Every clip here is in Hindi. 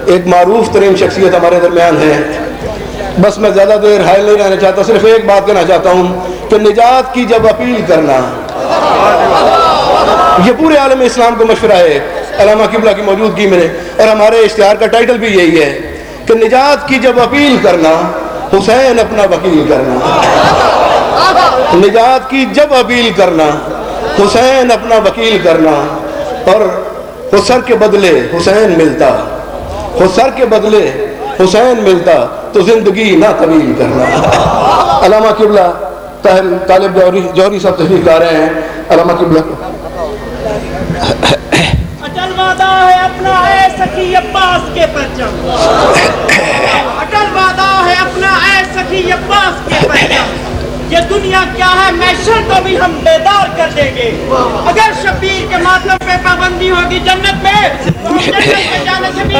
एक मारूफ तरीन शख्सियत हमारे दरमियान है। बस मैं ज़्यादा देर हायल नहीं रहना चाहता, सिर्फ एक बात कहना चाहता हूँ कि निजात की जब अपील करना, ये पूरे आलम इस्लाम को मशवरा है अल्लामा किबला की मौजूदगी में, और हमारे इश्तिहार का टाइटल भी यही है कि निजात की जब अपील करना, हुसैन अपना वकील करना। निजात की जब अपील करना, हुसैन अपना वकील करना, और हुसर के बदले हुसैन मिलता, हुसर के बदले हुसैन मिलता तो जिंदगी ना तवील करना। अल्लामा किबला तालिब जौहरी साहब तशरीफ ला रहे हैं। अल्लामा किबला अटल वादा है अपना है सखी अब्बास के परचम, अटल वादा है अपना है सखी अब्बास के परचम। ये दुनिया क्या है मैशर को भी हम बेदार कर देंगे। अगर शबीर के मातम पे पाबंदी होगी जन्नत में, तो हम जन्नत में जाने से भी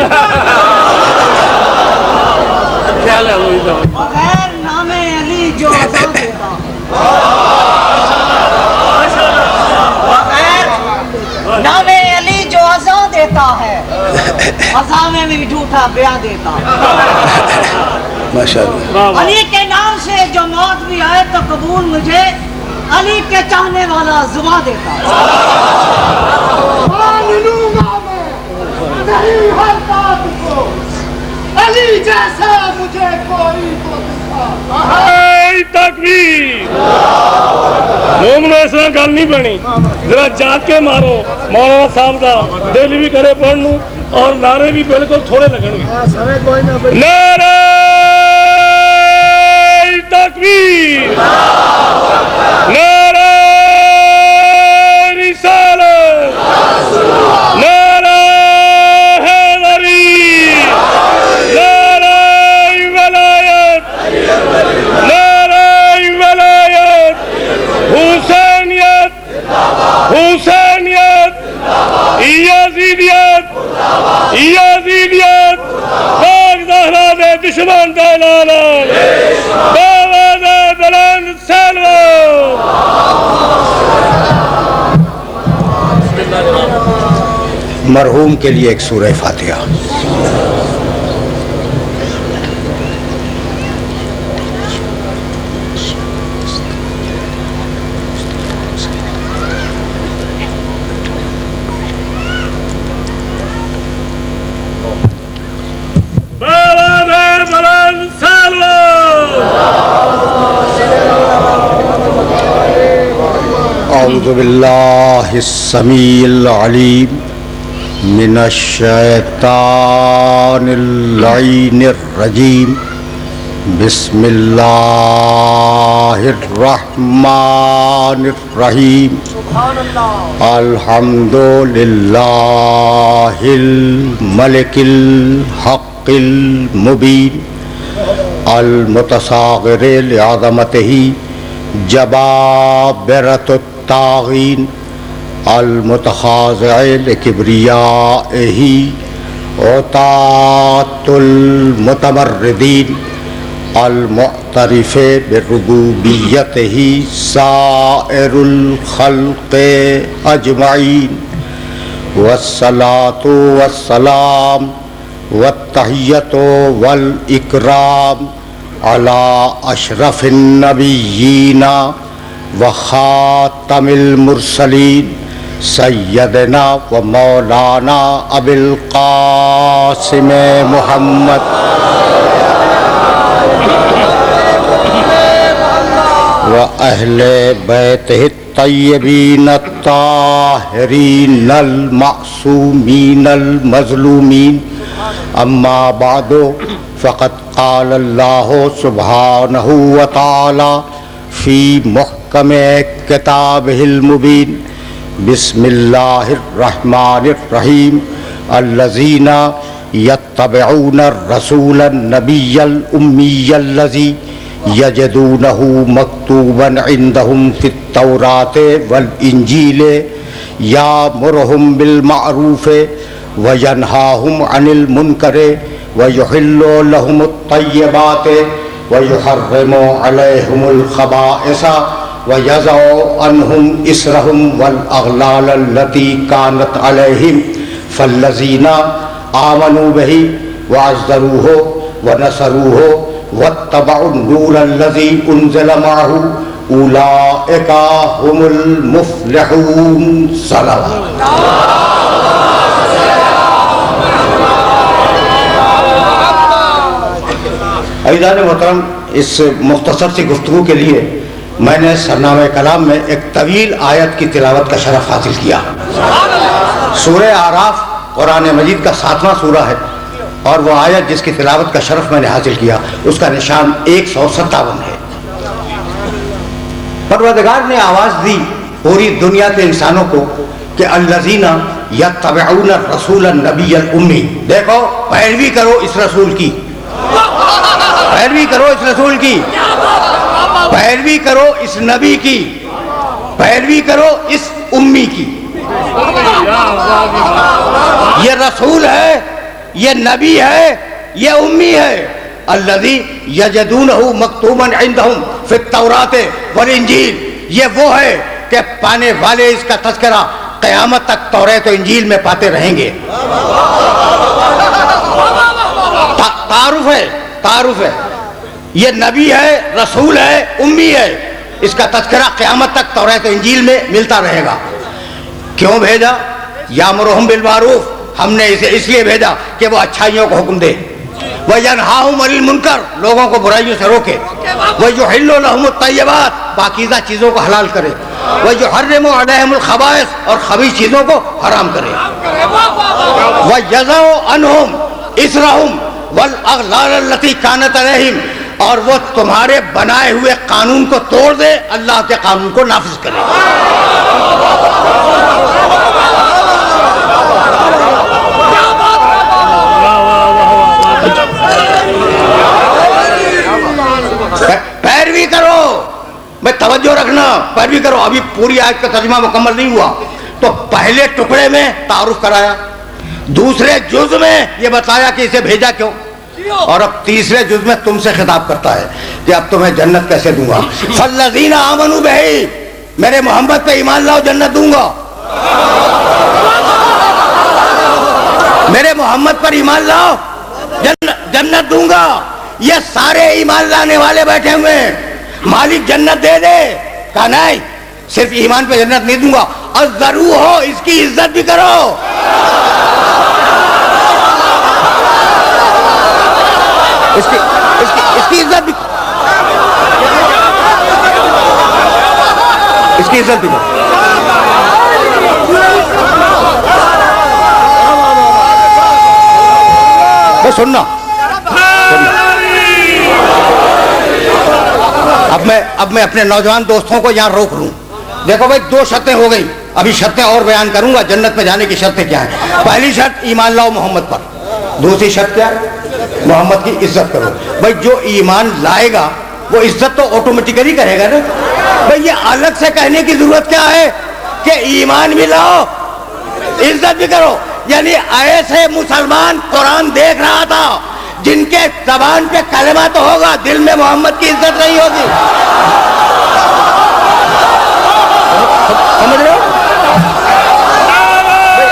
बगैर नामे अली जो अज़ा देता, बगैर नामे अली जो अज़ा देता है, अज़ा में भी झूठा बयां देता। माशाअल्लाह। अली के नाम से जो मौत भी आए तो कबूल मुझे अली के चाहने वाला जुबां देता। मान लूंगा मैं नहीं हर बात को, अली जैसा मुझे कोई तो तकबीर। मोमनो इस तरह गल नहीं बनी, जरा जाग के मारो। मौलाना साहब का दिल भी करे पढ़नू और नारे भी बिल्कुल थोड़े लगेंगे। नारे तकबीर, नारे रिसालत, नारे हैदरी, नारे वलायत, नारे वलायत, हुसैनियत, हुसैनियत, याजीदियत, याजीदियत, पाक ज़हरा दे दुश्मन का लाला, बाबा दे बुलंद सलवा। मरहूम के लिए एक सूरह फातिहा। औज़ु बिल्लाहि समीइल अलीम मिनश शैतानिर लईनिर रजीम। बिस्मिल्लाहिर रहमानिर रहीम। अल्हम्दुलिल्लाहिल मलिकिल हक़्क़िल मुबीन अल मुतसाग़िर लिअज़मतिही जबाबिरतुत तागीन अल मुतखाज़िअ लिकिब्रियाइही उतातुल मुतमर्रिदीन अल मुअतरिफ़ बिरुबूबियतिही साइरुल खल्क़ि अजमईन। वस्सलातु वस्सलाम वत्तहिय्यतु वल इकराम अला अशरफिन नबिय्यीना व खातमिल मुरसलीन सय्यदना व मौलाना अबिल कासिम मुहम्मद व अहले बैतिही तय्यबीन ताहिरीन अल मासूमीन अल मज़लूमीन। अम्मा बादो फ़क़द क़ाल अल्लाहु सुब्हानहु व तआला फ़ी मुहकम किताबिहिल मुबीन। बिस्मिल्लाहिर रहमानिर रहीम। अल्लज़ीना यत्तबिऊन रसूलन नबिय्यल उम्मिय्यल्लज़ी यजिदूनहु मक्तूबन इंदहुम फित तौरात वल इंजील यामुरुहुम बिल मारूफ व यनहाहुम अनिल मुनकर व युहिल्लु लहुमुत तय्यबात व युहर्रिमु अलैहिमुल खबाइस व यज़उ अन्हुम इसरहुम वल अग़लाल लती कानत अलैहिम फल्लज़ीना आमनू बिही वअज़्ज़रूहु वनसरूहु वत्तबउन-नूरल्लज़ी उन्ज़िला मअहु उलाइका हुमुल मुफ़्लिहून। सलावत। अज़ीज़ान मोहतरम, इस मुख्तसर सी गुफ्तगू के लिए मैंने सरनामे कलाम में एक तवील आयत की तिलावत का शरफ हासिल किया। सूरह आराफ कुरान मजीद का 7वां सूरा है और वह आयत जिसकी तिलावत का शरफ मैंने हासिल किया उसका निशान 157 है। परवरदिगार ने आवाज़ दी पूरी दुनिया के इंसानों को कि अल्लज़ीना यत्तबिऊन रसूल नबिय्यल उम्मी, देखो पैरवी करो इस रसूल की, पैरवी करो इस रसूल की, पैरवी करो इस नबी की, पैरवी करो इस उम्मी की। ये रसूल है, ये नबी है, ये उम्मी है। अल्लज़ी यजदूनहु मक्तूबन इंदहुम फित तौरात वल इंजील, ये वो है कि पाने वाले इसका तज़किरा क़यामत तक तौरात और इंजील में पाते रहेंगे। तारुफ है, तारुफ है, ये नबी है, रसूल है, उम्मी है, इसका तज़किरा क़यामत तक तौरात और इंजील में मिलता रहेगा। क्यों भेजा? यामुरुहुम बिल मारूफ, हमने इसे इसलिए भेजा कि वो अच्छाइयों को हुक्म दे, वह यनहाहुम अनिल मुनकर, लोगों को बुराइयों से रोके, वह युहिल्लु लहुमुत तय्यबात, पाकीज़ा चीज़ों को हलाल करे, वह युहर्रिमु अलैहिमुल खबाइस, और खबीस चीज़ों को हराम करे, वह यज़अउ अन्हुम इसरहुम वल अग़लाल अल्लती कानत अलैहिम, और वो तुम्हारे बनाए हुए कानून को तोड़ दे, अल्लाह के कानून को नाफिज करे। पैरवी करो, मैं तवज्जो रखना, पैरवी करो। अभी पूरी आयत का तर्जुमा मुकम्मल नहीं हुआ, तो पहले टुकड़े में तारुफ कराया, दूसरे जुज में ये बताया कि इसे भेजा क्यों, और अब तीसरे जुज में तुमसे खिताब करता है कि अब तुम्हें जन्नत कैसे दूंगा। फल्लज़ीना आमनू बिही, मेरे मोहम्मद पे ईमान लाओ जन्नत दूंगा, मेरे मोहम्मद पर ईमान लाओ जन्नत दूंगा। ये सारे ईमान लाने वाले बैठे हुए हैं, मालिक जन्नत दे दे, कहा नहीं, सिर्फ ईमान पे जन्नत नहीं दूंगा, अज़्ज़रू हो, इसकी इज्जत भी करो। इसकी इज्जत भी, इसकी इज्जत भी करो। सुनना, अब मैं अपने नौजवान दोस्तों को यहाँ रोक लूं। देखो भाई, दो शर्तें हो गई, अभी शर्तें और बयान करूंगा। जन्नत में जाने की शर्तें क्या है? पहली शर्त ईमान लाओ मोहम्मद पर, दूसरी शर्त क्या है? मोहम्मद की इज्जत करो। भाई जो ईमान लाएगा वो इज्जत तो ऑटोमेटिकली करेगा ना भाई, ये अलग से कहने की जरूरत क्या है कि ईमान भी लाओ इज्जत भी करो। यानी ऐसे मुसलमान कुरान देख रहा था जिनके जबान पे कलमा तो होगा, दिल में मोहम्मद की इज्जत नहीं होगी। समझ रहे हो?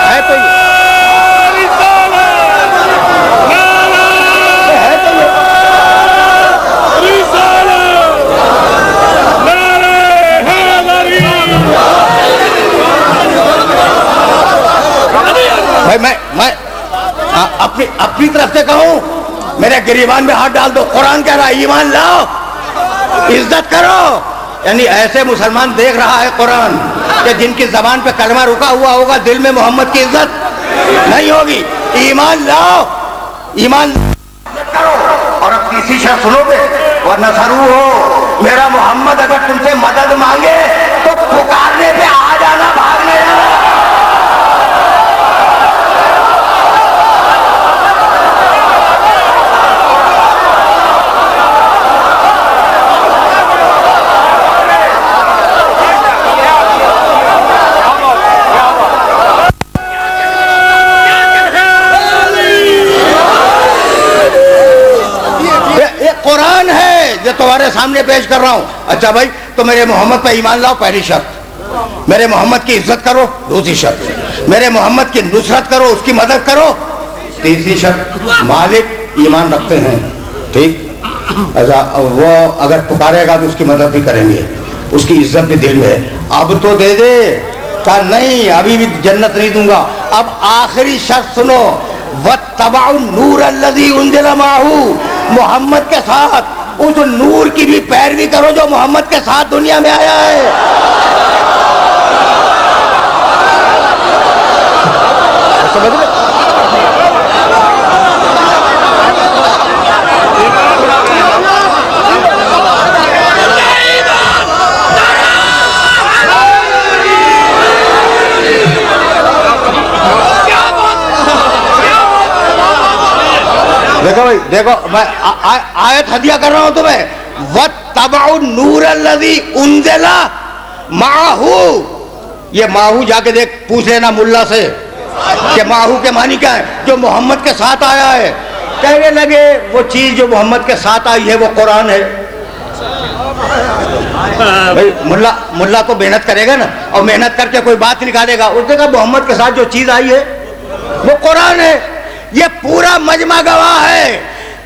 है तो भाई मैं अपनी तरफ से कहूं, मेरे गिरीबान में हाथ डाल दो। कुरान कह रहा है ईमान लाओ इज्जत करो। यानी ऐसे मुसलमान देख रहा है कुरान कि जिनकी जबान पे कलमा रुका हुआ होगा, दिल में मोहम्मद की इज्जत नहीं होगी। ईमान लाओ, ईमान करो। और अब तीसरी शर्त सुनोगे, वरना जरूर हो, मेरा मोहम्मद अगर तुमसे मदद मांगे तो पुकारने पे आ जाना, भागने जाना। कुरान है जो तुम्हारे सामने पेश कर रहा हूं। अच्छा भाई, तो मेरे मोहम्मद पर ईमान लाओ, पहली शर्त। मेरे मोहम्मद की इज्जत करो, दूसरी शर्त। मेरे मोहम्मद की नुसरत करो, उसकी मदद करो, तीसरी शर्त मालिक ईमान रखते हैं, ठीक। अच्छा, वो अगर पुकारेगा तो उसकी मदद भी करेंगे, उसकी इज्जत भी देंगे। अब तो दे दे, कहा नहीं अभी भी जन्नत नहीं दूंगा। अब आखिरी शर्त सुनो, वत्तबअु नूर अल्लज़ी उन्ज़िला माहू, मोहम्मद के साथ उस नूर की भी पैरवी करो जो मोहम्मद के साथ दुनिया में आया है। समझ रहे? देखो भाई, देखो मैं आयत हदिया कर रहा हूं तुम्हें। वत्तबअु नूर अल्लज़ी उन्ज़िला माहू, ये माहू जाके देख, पूछ लेना मुल्ला से कि माहू के मानी क्या है। जो मोहम्मद के साथ आया है। कहने लगे वो चीज जो मोहम्मद के साथ आई है वो कुरान है। भाई मुल्ला तो मेहनत करेगा ना, और मेहनत करके कोई बात निकालेगा। उसने कहा मोहम्मद के साथ जो चीज आई है वो कुरान है। ये पूरा मजमा गवाह है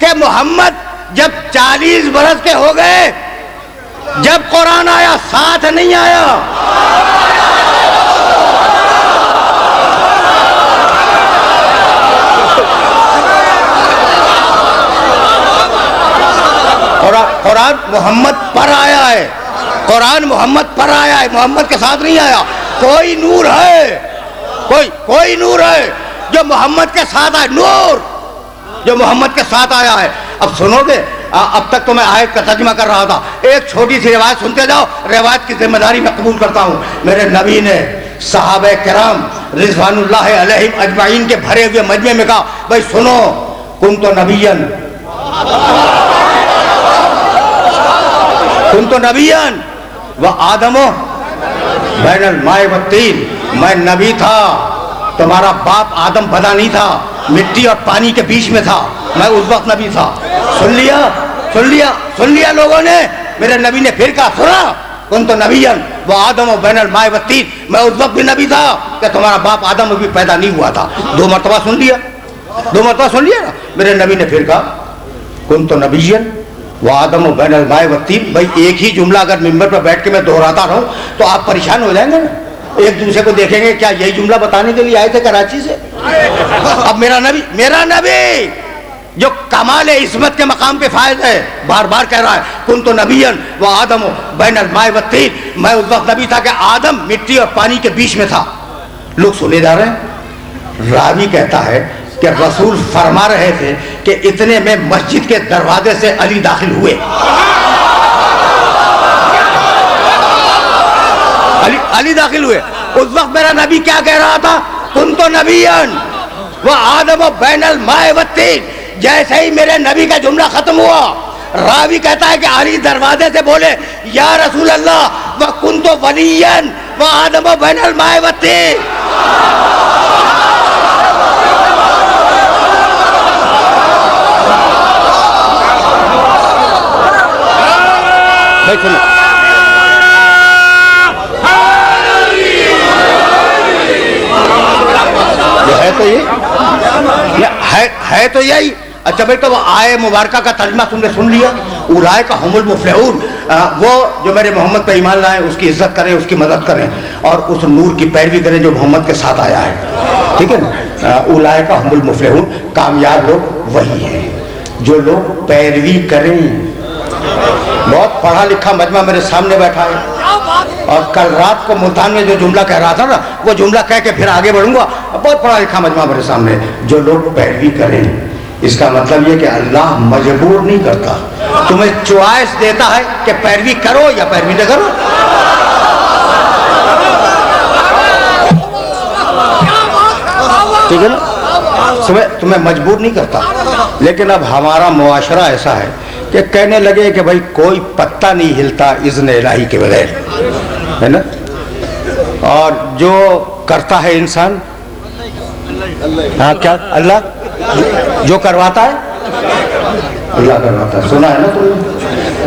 कि मोहम्मद जब 40 बरस के हो गए, जब कुरान आया, साथ नहीं आया। कुरान मोहम्मद पर आया है, कुरान मोहम्मद पर आया है, मोहम्मद के साथ नहीं आया। कोई नूर है, कोई नूर है जो मोहम्मद के साथ आया, नूर जो मोहम्मद के साथ आया है। अब सुनोगे, अब तक तो मैं आयत का तर्जुमा कर रहा था, एक छोटी सी रिवायत सुनते जाओ। रिवायत की जिम्मेदारी मैं कबूल करता हूँ। मेरे नबी ने सहाबे किराम रिज़वानुल्लाह अलैहिम अजमाइन के भरे हुए मजमे में कहा, भाई सुनो, कुन्तु नबिय्यन व आदमो बैनल माए व तीन, मैं नबी था, तुम्हारा बाप आदम बदा नहीं था, मिट्टी और पानी के बीच में था, मैं उस वक्त नबी था। सुन लिया लोगों ने। मेरे नबी ने फिर कहा, सुना, कुन्तु नबिय्यन व आदम बैनल माए व तीन, मैं उस वक्त भी नबी था कि तुम्हारा बाप आदम अभी पैदा नहीं हुआ था। 2 मरतबा सुन लिया ना। मेरे नबी ने फिर कहा, कुन्तु नबिय्यन वो आदम बैनल माए व तीन। भाई एक ही जुमला अगर मिंबर पर बैठ के मैं दोहराता रहूं तो आप परेशान हो जाएंगे ना। एक दूसरे को देखेंगे, क्या यही जुमला बताने के लिए आए थे कराची से? अब मेरा नबी जो कमाल इस्मत के मकाम पे फायद है, बार बार कह रहा है, कुन्तु नबिय्यन व आदम बैनल माए व तीन, मैं उस वक्त नबी था कि आदम मिट्टी और पानी के बीच में था। लोग सुने जा रहे हैं। रावी कहता है कि रसूल फरमा रहे थे कि इतने में मस्जिद के दरवाजे से अली दाखिल हुए। अली दाखिल हुए। उस वक्त मेरा नबी क्या कह रहा था? कुन्तु नबिय्यन व आदम बैनल माए व तीन। जैसे ही मेरे नबी का जुमला खत्म हुआ, रावी कहता है कि अली दरवाजे से बोले, या रसूल अल्लाह, व कुन्तु वलिय्यन व आदम बैनल माए व तीन। है तो यही। अच्छा भाई, तो वो आए मुबारका का तर्जमा तुमने सुन लिया। उलाए का हुमुल मुफ्लिहून, वो जो मेरे मोहम्मद पर ईमान लाए उसकी इज्जत करें, उसकी मदद करें और उस नूर की पैरवी करें जो मोहम्मद के साथ आया है। ठीक है ना? उलाए का हुमुल मुफ्लिहून, कामयाब लोग वही हैं जो लोग पैरवी करें। बहुत पढ़ा लिखा मजमा मेरे सामने बैठा है, और कल रात को मुल्तान में जो जुमला कह रहा था ना, वो जुमला कह के फिर आगे बढ़ूंगा। बहुत पढ़ा लिखा मजमा मेरे सामने, जो लोग पैरवी करें। इसका मतलब ये कि अल्लाह मजबूर नहीं करता, तुम्हें चॉइस देता है कि पैरवी करो या पैरवी न करो। ठीक है ना? तुम्हें मजबूर नहीं करता। लेकिन अब हमारा मुआशरा ऐसा है कि कहने लगे कि भाई कोई पत्ता नहीं हिलता इज़्न इलाही के बगैर, है ना? और जो करता है इंसान, हाँ क्या, अल्लाह जो करवाता है, अल्लाह करवाता है। सुना है ना तुमने?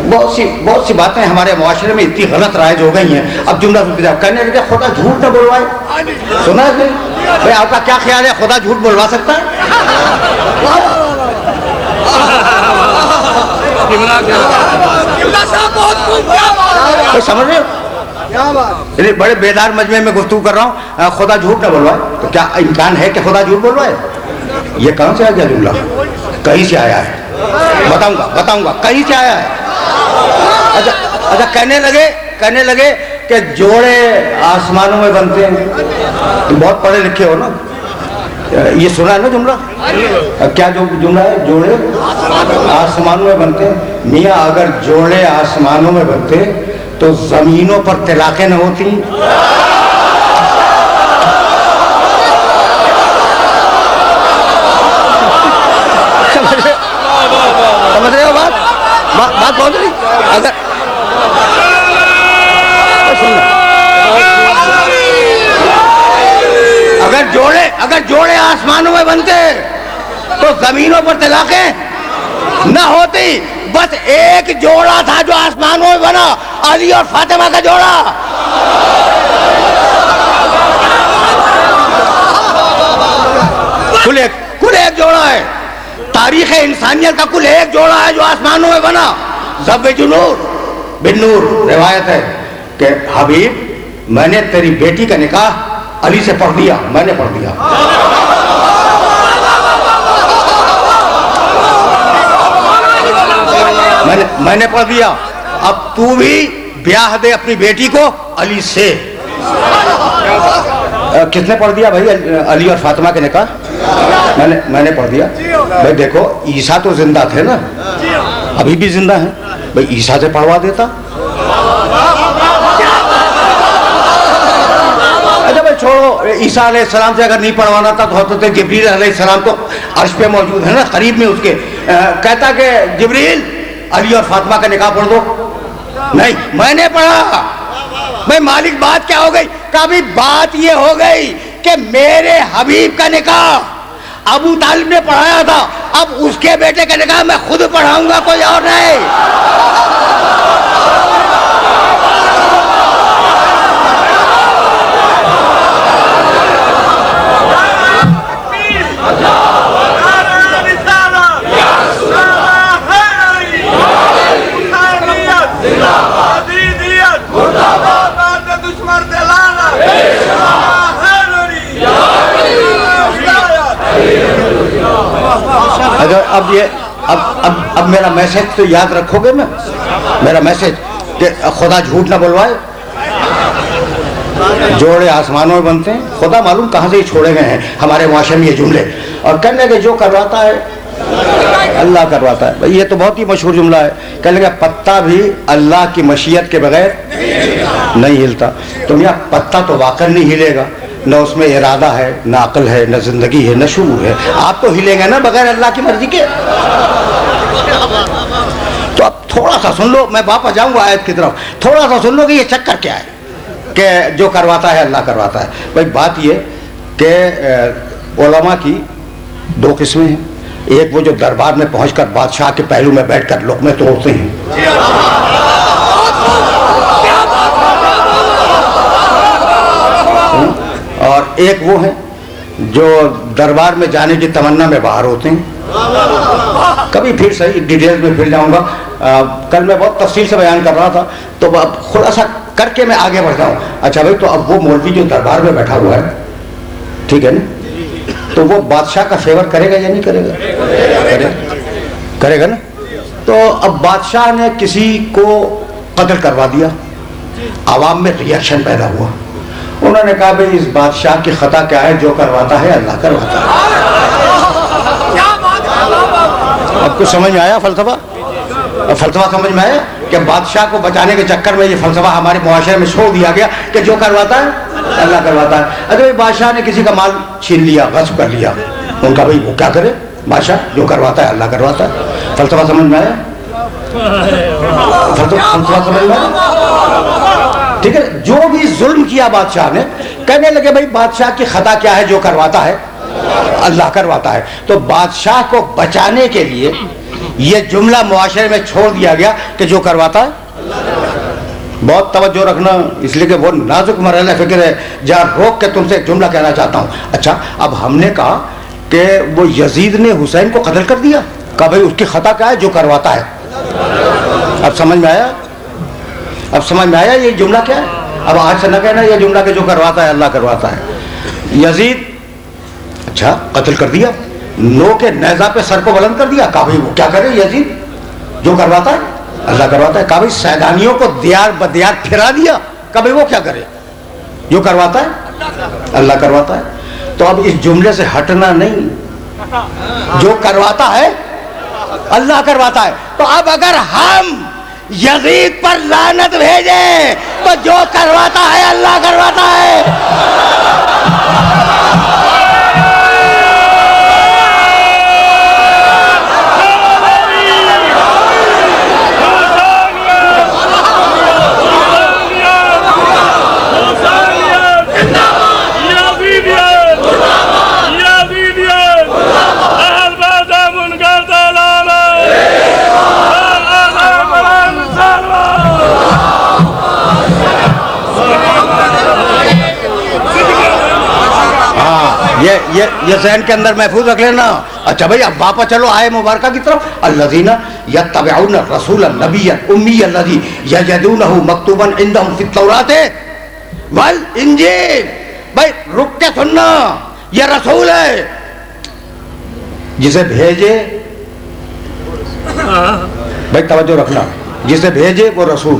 बहुत सी बातें हमारे मुआशरे में इतनी गलत राइज हो गई हैं। अब जुमला सुनते जाओ, कहने लगे खुदा झूठ न बोलवाए। सुना है? भाई आपका क्या ख्याल है, खुदा झूठ बोलवा सकता है? कोई समझ रहे हो? बड़े बेदार मजमे में गुफ्तगू कर रहा हूँ, खुदा झूठ ना बोलवाए, तो क्या इम्कान है कि खुदा झूठ बोलवाए? ये कहाँ से आ गया जुमला? कहीं से आया है, बताऊंगा कहीं से आया है। अच्छा कहने लगे कि जोड़े आसमानों में बनते हैं। तुम बहुत पढ़े लिखे हो ना, ये सुना है ना जुमला? क्या जो जुमला है, जोड़े आसमानों में बनते हैं। मियाँ अगर जोड़े आसमानों में बनते तो जमीनों पर तलाक़ें न होती। समझ रहे हो बात पहुंच रही? अगर जोड़े आसमानों में बनते तो जमीनों पर तलाक़ें न होती। बस एक जोड़ा था जो आसमानों में बना, अली और फातिमा का जोड़ा। कुल एक जोड़ा है। तारीख इंसानियत का कुल एक जोड़ा है जो आसमानों में बना। ज़व्वजुन नूर बिन नूर रिवायत है कि हबीब, मैंने तेरी बेटी का निकाह अली से पढ़ दिया, मैंने पढ़ दिया। मैंने पढ़ दिया। अब तू भी ब्याह दे अपनी बेटी को अली से। किसने पढ़ दिया भाई अली और फातिमा के निकाह? मैंने पढ़ दिया। भाई देखो, ईसा तो जिंदा थे ना, अभी भी जिंदा है, भाई ईसा से पढ़वा देता। अच्छा भाई छोड़ो, ईसा अलैहिस्सलाम से अगर नहीं पढ़वाना था तो हज़रत जिब्रील अलैहिस्सलाम तो अर्श पे मौजूद है ना, करीब में उसके। कहता कि जिब्रील अली और फातिमा का निकाह पढ़ दो। नहीं, मैंने पढ़ा। भाई मालिक बात क्या हो गई? कभी बात ये हो गई कि मेरे हबीब का निकाह अबू तालिब ने पढ़ाया था, अब उसके बेटे का निकाह मैं खुद पढ़ाऊंगा, कोई और नहीं। अगर अब मेरा मैसेज तो याद रखोगे ना, मेरा मैसेज कि खुदा झूठ ना बुलवाए। जोड़े आसमानों में बनते हैं, खुदा मालूम कहाँ से ही छोड़े गए हैं हमारे मुआशरे में ये जुमले। और कहने लगे जो करवाता है अल्लाह करवाता है। भाई ये तो बहुत ही मशहूर जुमला है। कहने लगे पत्ता भी अल्लाह की मशीयत के बगैर नहीं हिलता। तो भैया पत्ता तो वाकई नहीं हिलेगा, न उसमें इरादा है, न अक्ल है, न जिंदगी है, न शूर है। आप तो हिलेंगे ना बगैर अल्लाह की मर्जी के। तो अब थोड़ा सा सुन लो, मैं वापस जाऊंगा आयत की तरफ। थोड़ा सा सुन लो कि ये चक्कर क्या है कि जो करवाता है अल्लाह करवाता है। भाई बात ये कि उलमा की दो किस्में हैं। एक वो जो दरबार में पहुंचकर बादशाह के पहलू में बैठकर लुक़्मे तोड़ते हैं, और एक वो है जो दरबार में जाने की तमन्ना में बाहर होते हैं। कभी फिर सही डिटेल में फिर जाऊंगा। कल मैं बहुत तफसील से बयान कर रहा था, तो अब खुलासा करके मैं आगे बढ़ जाऊँ। अच्छा भाई, तो अब वो मौलवी जो दरबार में बैठा हुआ है, ठीक है ना, तो वो बादशाह का फेवर करेगा या नहीं करेगा? करेगा ना। तो अब बादशाह ने किसी को कत्ल करवा दिया, आवाम में रिएक्शन पैदा हुआ। उन्होंने कहा भाई इस बादशाह की खता क्या है, जो करवाता है अल्लाह करवाता है। आपको समझ में आया फलसफा? फलसफा समझ में आया कि बादशाह को बचाने के चक्कर में ये फलसफा हमारे मुआशरे में छोड़ दिया गया कि जो करवाता है अल्लाह करवाता है। अगर भाई बादशाह ने किसी का माल छीन लिया, गस्ब कर लिया, उनका भाई वो क्या करे? बादशाह जो करवाता है अल्लाह करवाता है। फलसफा समझ में आया? फलसफा समझ में आया? ठीक है। जो भी जुल्म किया बादशाह ने, कहने लगे भाई बादशाह की खता क्या है, जो करवाता है अल्लाह करवाता है। तो बादशाह को बचाने के लिए यह जुमला मुआशरे में छोड़ दिया गया कि जो करवाता है। बहुत तवज्जो रखना, इसलिए कि वो नाजुक मरहला फिक्र है, जहाँ रोक के तुमसे एक जुमला कहना चाहता हूँ। अच्छा, अब हमने कहा कि वो यजीद ने हुसैन को कत्ल कर दिया, कहा भाई उसकी खता क्या है जो करवाता है। अब समझ में आया? अब समझ में आया ये जुमला क्या है? अब आज से न कहना ये जुमला के जो करवाता है अल्लाह करवाता है। यजीद अच्छा कत्ल कर दिया, नो के नेजा पे सर को बुलंद कर दिया, कहा भाई वो क्या करे यजीद जो करवाता है अल्लाह करवाता है। कहा भाई सैलानियों को दियार बदियार फिरा दिया, कहा भाई वो क्या करे जो करवाता है अल्लाह करवाता है। तो अब इस जुमले से हटना नहीं, जो करवाता है अल्लाह करवाता है। तो अब अगर हम यजीद पर लानत भेजें तो जो करवाता है अल्लाह करवाता है। ये ज़हन के अंदर महफूज रख लेना। अच्छा भाई अब वापस चलो आए मुबारका की तरफ। अल्लज़ीना यत्तबिऊन रसूल नबिय्यन उम्मी अल्लज़ी यजदूनहु मक्तूबन इंदहुम फित तौरात वल इंजील। भाई रुक के सुनना, ये रसूल है जिसे भेजे, भाई तवज्जो रखना, जिसे भेजे वो रसूल,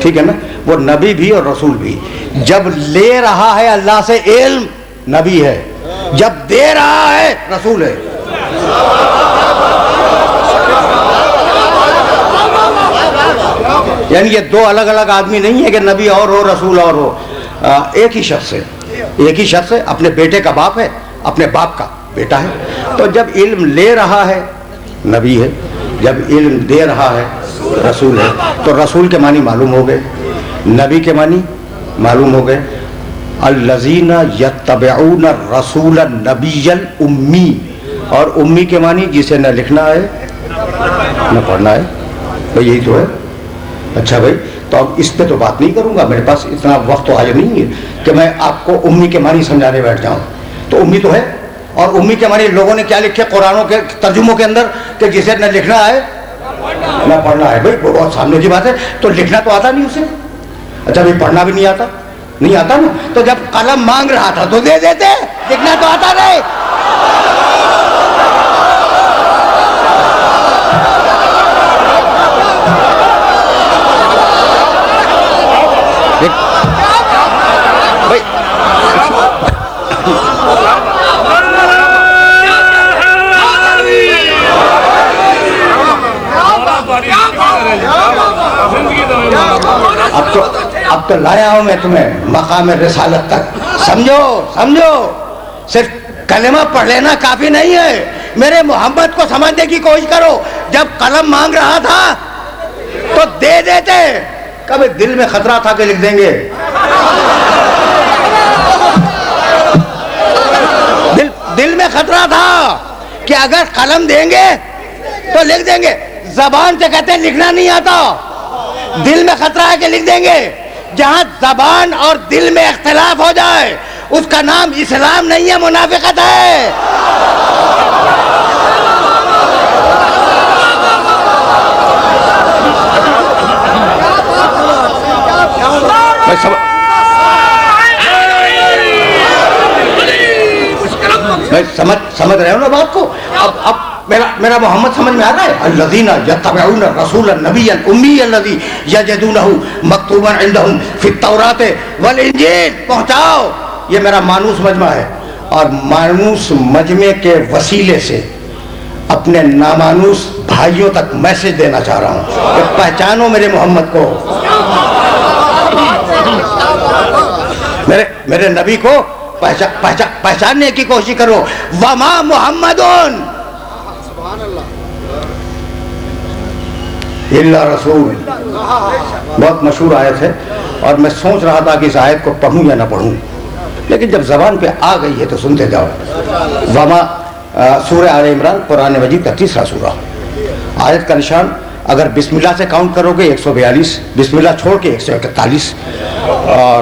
ठीक है ना, वो नबी भी और रसूल भी। जब ले रहा है अल्लाह से इल्म नबी है, जब दे रहा है रसूल है। यानी ये दो अलग अलग आदमी नहीं है कि नबी और हो रसूल और हो, एक ही शख्स है, एक ही शख्स है, अपने बेटे का बाप है, अपने बाप का बेटा है। तो जब इल्म ले रहा है नबी है, जब इल्म दे रहा है रसूल है। तो रसूल के मानी मालूम हो गए, नबी के मानी मालूम हो गए। अल्लज़ीना यत्तबिऊन रसूल नबिय्यल उम्मी, और उम्मी के मानी जिसे न लिखना है न पढ़ना है, तो यही तो है। अच्छा भाई, तो अब इस पे तो बात नहीं करूंगा, मेरे पास इतना वक्त तो आज नहीं है कि मैं आपको उम्मी के मानी समझाने बैठ जाऊं। तो उम्मी तो है, और उम्मी के मानी लोगों ने क्या लिखे कुरानों के तर्जुमों के अंदर कि जिसे न लिखना है न पढ़ना है। भाई वो बहुत सामने की बात है, तो लिखना तो आता नहीं उसे। अच्छा भाई पढ़ना भी नहीं आता, नहीं आता ना, तो जब कलम मांग रहा था तो दे देते, लिखना तो आता नहीं। भाई अब तो लाया हूं मैं तुम्हें मकाम रिसालत तक, समझो समझो। सिर्फ कलमा पढ़ लेना काफी नहीं है, मेरे मोहम्मद को समझने की कोशिश करो। जब कलम मांग रहा था तो दे देते, कभी दिल में खतरा था कि लिख देंगे, दिल में खतरा था कि अगर कलम देंगे तो लिख देंगे। जबान से कहते हैं लिखना नहीं आता, दिल में खतरा है कि लिख देंगे। जहां जबान और दिल में इख्तिलाफ हो जाए उसका नाम इस्लाम नहीं है, मुनाफिकत है। मैं समझ रहे हो ना बात को? अब मेरा मोहम्मद समझ में आ रहा है। अल्लज़ीना यत्तबिऊन रसूल नबिय्यन उम्मी अल्लज़ी यजदूनहु मक्तूबन इंदहुम फित तौरात वल इंजील। पहुंचाओ, ये मेरा मानूस मजमा है, और मानूस मजमे के वसीले से अपने नामानूस भाइयों तक मैसेज देना चाह रहा हूं कि पहचानो मेरे मोहम्मद को, मेरे नबी को पहचानने की कोशिश करो। वमा मुहम्मदुन इल्ला रसूल, बहुत मशहूर आयत है, और मैं सोच रहा था कि इस आयत को पढ़ूं या ना पढ़ूं, लेकिन जब जबान पे आ गई है तो सुनते जाओ। वमा सूरह आले इमरान कुरान मजीद का तीसरा सूरा, आयत का निशान अगर बिस्मिल्लाह से काउंट करोगे 142, बिस्मिल्लाह छोड़ के 141। और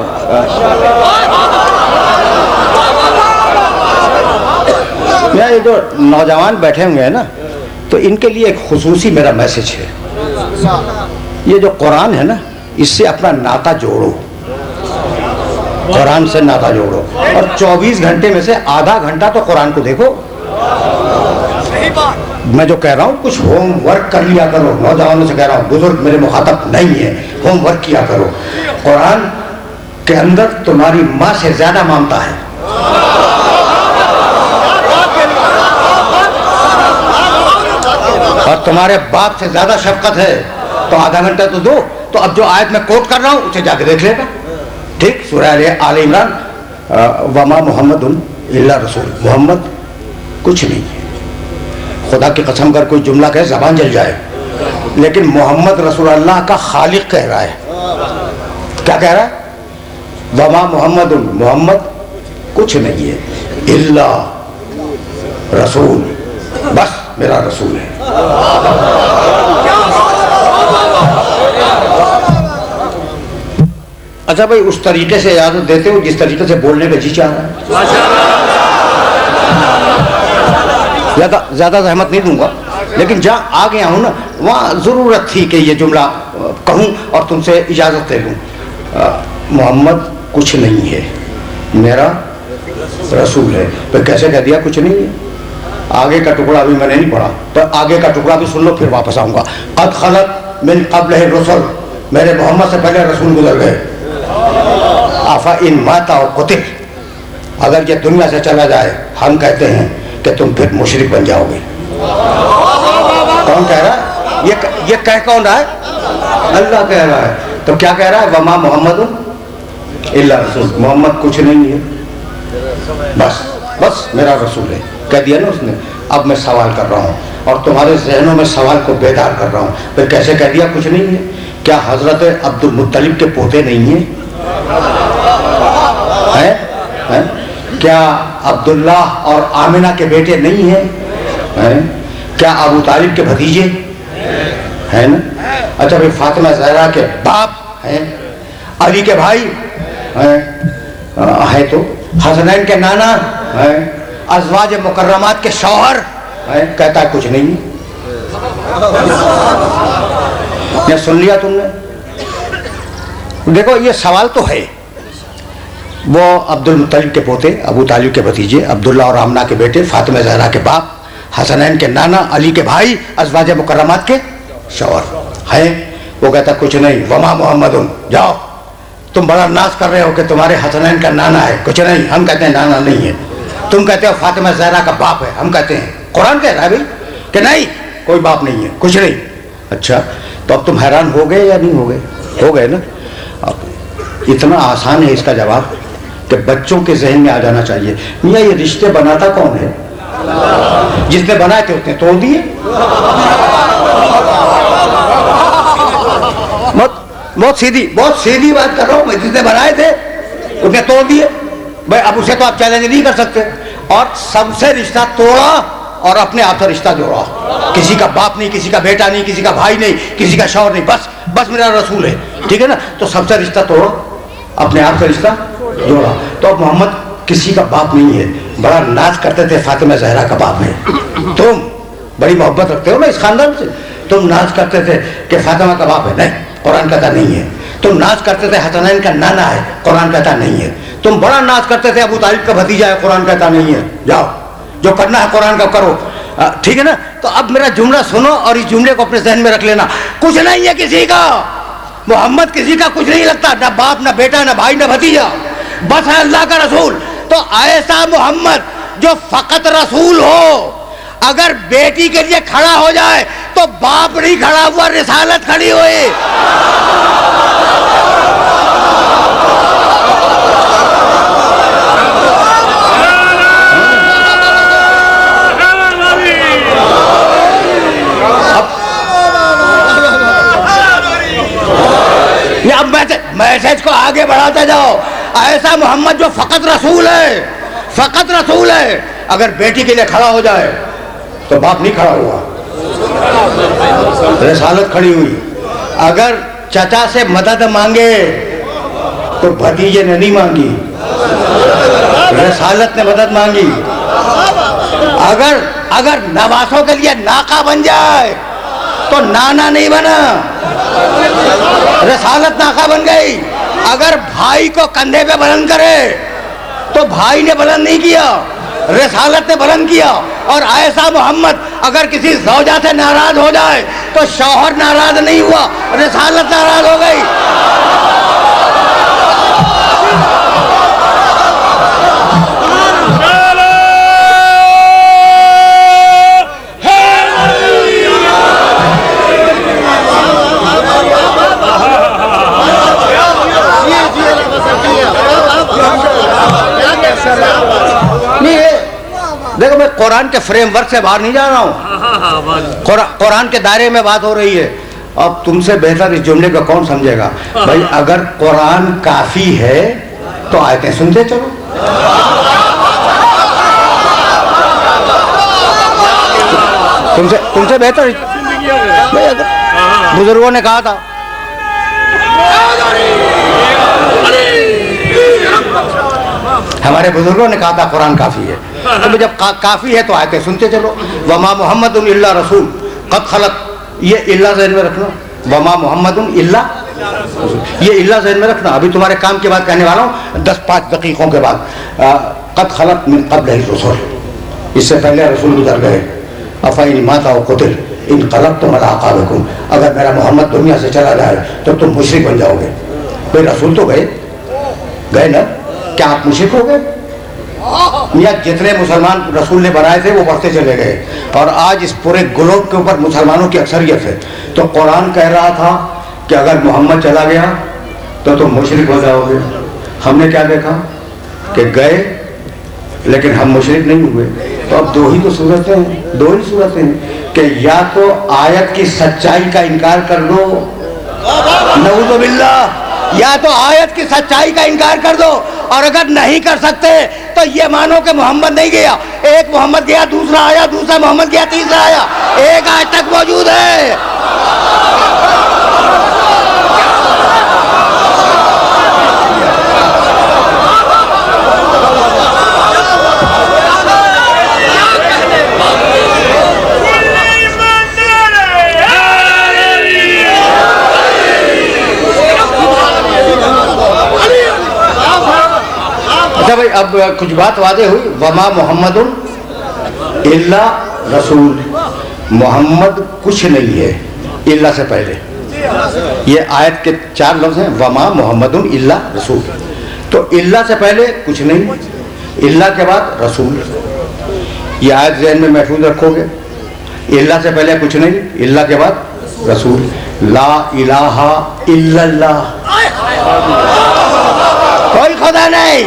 ये जो नौजवान बैठे हुए हैं ना, तो इनके लिए एक खुसूसी मेरा मैसेज है। ये जो कुरान है ना, इससे अपना नाता जोड़ो, कुरान से नाता जोड़ो, और 24 घंटे में से आधा घंटा तो कुरान को देखो। मैं जो कह रहा हूँ कुछ होमवर्क कर लिया करो, नौजवानों से कह रहा हूँ, बुजुर्ग मेरे मुखातब नहीं है, होमवर्क किया करो। कुरान के अंदर तुम्हारी माँ से ज्यादा ममता है, और तुम्हारे बाप से ज्यादा शफकत है, तो आधा घंटा तो दो। तो अब जो आयत में कोट कर रहा हूं उसे जाके देख लेना, ठीक? सूरह आल इमरान, वमा मुहम्मदुन इल्ला रसूल, मोहम्मद कुछ नहीं है। खुदा की कसम कर कोई जुमला कहे जबान जल जाए, लेकिन मोहम्मद रसूल अल्लाह का खालिक कह रहा है। क्या कह रहा है? वमा मुहम्मदुन, मोहम्मद कुछ नहीं है, इल्ला रसूल, बस मेरा रसूल है। अच्छा भाई, उस तरीके से इजाजत देते हो जिस तरीके से बोलने का जी चाह रहा है। ज्यादा जहमत नहीं दूंगा, लेकिन जहाँ आ गया हूं ना, वहाँ जरूरत थी कि ये जुमला कहूं और तुमसे इजाजत ले लूं। मोहम्मद कुछ नहीं है, मेरा रसूल है। तो कैसे कह दिया कुछ नहीं है? आगे का टुकड़ा अभी मैंने नहीं पढ़ा, पर आगे का टुकड़ा भी सुन लो, फिर वापस आऊंगा। कद खलत मिन क़ब्लिहि रुसूल, मेरे मोहम्मद से पहले रसूल गुजर गए। आफा इन माता और कुतिल, अगर ये दुनिया से चला जाए, हम कहते हैं कि तुम फिर मुशरिक बन जाओगे। कौन कह रहा है? ये कह कौन रहा है? अल्लाह कह रहा है। तो क्या कह रहा है? वमा मुहम्मद इल्ला रसूल, मोहम्मद कुछ नहीं है, बस मेरा रसूल है। कह दिया ना उसने। अब मैं सवाल कर रहा हूँ और तुम्हारे जहनों में सवाल को बेदार कर रहा हूँ। फिर कैसे कह दिया कुछ नहीं है? क्या हजरत अब्दुल मुत्तलिब के पोते नहीं है? क्या अब्दुल्ला और आमिना के बेटे नहीं हैं? क्या अबू तालिब के भतीजे हैं ना? अच्छा भाई, फातिमा ज़हरा के बाप हैं, अली के भाई हैं, तो हसनैन के नाना हैं, अज़वाज मुकर्रमात के शौहर हैं। कहता है कुछ नहीं। ये सुन लिया तुमने? देखो, ये सवाल तो है। वो अब्दुल मुत्तलिब के पोते, अबू तालिब के भतीजे, अब्दुल्ला और आमना के बेटे, फातिमा ज़हरा के बाप, हसनैन के नाना, अली के भाई, अज़वाज मुकर्रमात के शौहर हैं। वो कहता कुछ नहीं। वमा मुहम्मदुन, जाओ, तुम बड़ा नाज कर रहे हो कि तुम्हारे हसनैन का नाना है। कुछ नहीं, हम कहते हैं नाना नहीं है। तुम कहते हो फातिमा ज़हरा का बाप है, हम कहते हैं, कुरान कह रहा है भाई कि नहीं, कोई बाप नहीं है, कुछ नहीं। अच्छा, तो अब तुम हैरान हो गए या नहीं हो गए? हो गए ना? अब इतना आसान है इसका जवाब कि बच्चों के जहन में आ जाना चाहिए। मियाँ, ये रिश्ते बनाता कौन है? जिसने बनाए थे उसने तोड़ दिए। बहुत सीधी बात कर रहा हूं मैं। जिसने बनाए थे उसने तोड़ दिए भाई। अब उसे तो आप चैलेंज नहीं कर सकते। और सबसे रिश्ता तोड़ा और अपने आप से रिश्ता जोड़ा। किसी का बाप नहीं, किसी का बेटा नहीं, किसी का भाई नहीं, किसी का शौहर नहीं, बस मेरा रसूल है, ठीक है ना? तो सबसे रिश्ता तोड़ा, अपने आप से रिश्ता जोड़ा। तो अब मोहम्मद किसी का बाप नहीं है। बड़ा नाज करते थे फातिमा ज़हरा का बाप है। तुम बड़ी मोहब्बत रखते हो ना इस खानदान से, तुम नाज करते थे कि फातिमा का बाप है। नहीं, कुरान कहता नहीं है। तुम नाज करते थे हसनैन का नाना है, कुरान कहता नहीं है। तुम बड़ा नाज करते थे अबू तालिब का भतीजा है, कुरान कहता नहीं है। जाओ, जो करना है कुरान का करो, ठीक है ना? तो अब मेरा जुमला सुनो और इस जुमले को अपने जहन में रख लेना। कुछ नहीं है किसी का, मोहम्मद किसी का कुछ नहीं लगता, ना बाप, ना बेटा, ना भाई, ना भतीजा, बस है अल्लाह का रसूल। तो ऐसा मोहम्मद जो फकत रसूल हो, अगर बेटी के लिए खड़ा हो जाए तो बाप नहीं खड़ा हुआ, रिसालत खड़ी हुई। अब मैसेज को आगे बढ़ाते जाओ। ऐसा मोहम्मद जो फकत रसूल है, फकत रसूल है, अगर बेटी के लिए खड़ा हो जाए तो बाप नहीं खड़ा हुआ। रिसालत खड़ी हुई। अगर चचा से मदद मांगे तो भतीजे ने नहीं मांगी, रिसालत ने मदद मांगी। अगर नवासों के लिए नाका बन जाए तो नाना नहीं बना, रिसालत नाका बन गई। अगर भाई को कंधे पे बुलंद करे तो भाई ने बुलंद नहीं किया, रिसालत ने बुलंद किया। और ऐसा मोहम्मद अगर किसी ज़ौजा से नाराज हो जाए तो शौहर नाराज नहीं हुआ, रिसालत नाराज हो गई। देखो, मैं कुरान के फ्रेमवर्क से बाहर नहीं जा रहा हूँ, कुरान के दायरे में बात हो रही है। अब तुमसे बेहतर इस जुमले को कौन समझेगा? भाई अगर कुरान काफी है तो आयतें सुनते चलो। तुमसे बेहतर भाई, अगर बुजुर्गों ने कहा था हमारे बुजुर्गों ने कहा था कुरान काफी है, तो जब काफी है तो आयतें सुनते चलो। वमा मुहम्मदुन इल्ला रसूल कद खलत, ये इल्ला ज़हन में रखना। वमा मुहम्मदुन इल्ला रसूल, ये इल्ला ज़हन में रखना। अभी तुम्हारे काम की बात कहने वाला हूँ 10-5 दकीकों के बाद। कद खलत मिन क़ब्लिही रसूल, इससे पहले रसूल गुजर गए। अफ़इन माता व क़ुतिल इनक़लबतुम अला अक़ाबिकुम, अगर मेरा मोहम्मद दुनिया से चला जाए तो तुम मुशरिक बन जाओगे। भाई रसूल तो गए ना, क्या आप मुशरिक हो गए? या जितने मुसलमान रसूल ने बनाए थे वो बढ़ते चले गए, और आज इस पूरे ग्लोब के ऊपर मुसलमानों की अक्सरियत है। तो कुरान कह रहा था कि अगर मोहम्मद चला गया तो तुम मुशरिक हो जाओगे। हमने क्या देखा कि गए लेकिन हम मुशरिक नहीं हुए। तो अब दो ही सूरतें हैं कि या तो आयत की सच्चाई का इनकार कर दो, नऊज़ु बिल्लाह, या तो आयत की सच्चाई का इनकार कर दो। और अगर नहीं कर सकते तो ये मानो कि मोहम्मद नहीं गया, एक मोहम्मद गया, दूसरा आया, दूसरा मोहम्मद गया, तीसरा आया, एक आज तक मौजूद है। अच्छा भाई, अब कुछ बात वाज़ेह हुई। वमा मुहम्मदुन इल्ला रसूल, मोहम्मद कुछ नहीं है इल्ला से पहले। ये आयत के 4 लफ्ज़ हैं, वमा मुहम्मदुन इल्ला रसूल। तो इल्ला से पहले कुछ नहीं, इल्ला के बाद रसूल। ये आयत ज़हन में महफूज रखोगे। इल्ला से पहले कुछ नहीं, इल्ला के बाद रसूल। ला इलाहा इल्लल्लाह, कोई खुदा नहीं।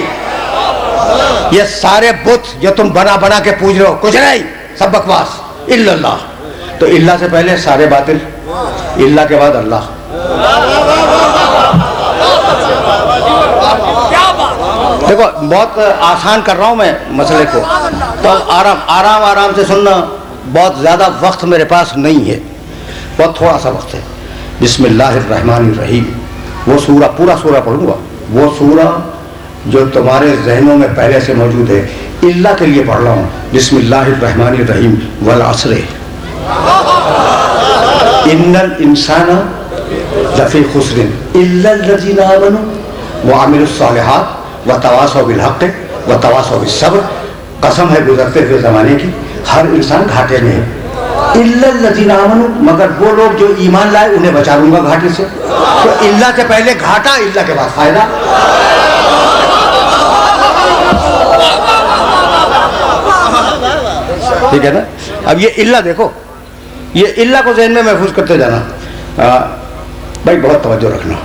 ये सारे बुत जो तुम बना बना के पूज रहे हो कुछ नहीं, सब बकवास। इल्लल्लाह, तो इल्ला से पहले सारे बातिल, इल्ला के बाद अल्लाह। देखो बहुत आसान कर रहा हूं मैं मसले को, तो आराम से सुनना। बहुत ज़्यादा वक्त मेरे पास नहीं है, बहुत थोड़ा सा वक्त है। बिस्मिल्लाहिर्रहमानिर्रहीम, वो सूरा, पूरा सूरा पढ़ूंगा, वो सूरा जो तुम्हारे जहनों में पहले से मौजूद है। इल्ला के लिए पढ़ रहा हूँ। बिस्मिल्लाहिर्रहमानिर्रहीम, वल अस्र इन्नल इंसाना लफी खुस्रिन इल्लल्लज़ीना आमनू व अमिलुस्सालिहात व तवासौ बिल हक़्क़ि व तवासौ बिस सब्र। कसम है गुजरते हुए ज़माने की, हर इंसान घाटे में है। इल्लल्लज़ीना आमनू, मगर वो लोग जो ईमान लाए उन्हें बचा लूंगा घाटे से। तो इल्ला से पहले घाटा, इल्ला के बाद फायदा। ठीक है ना? अब ये इल्ला देखो, ये इल्ला को ज़हन में महफूज करते जाना। भाई बहुत तवज्जो रखना।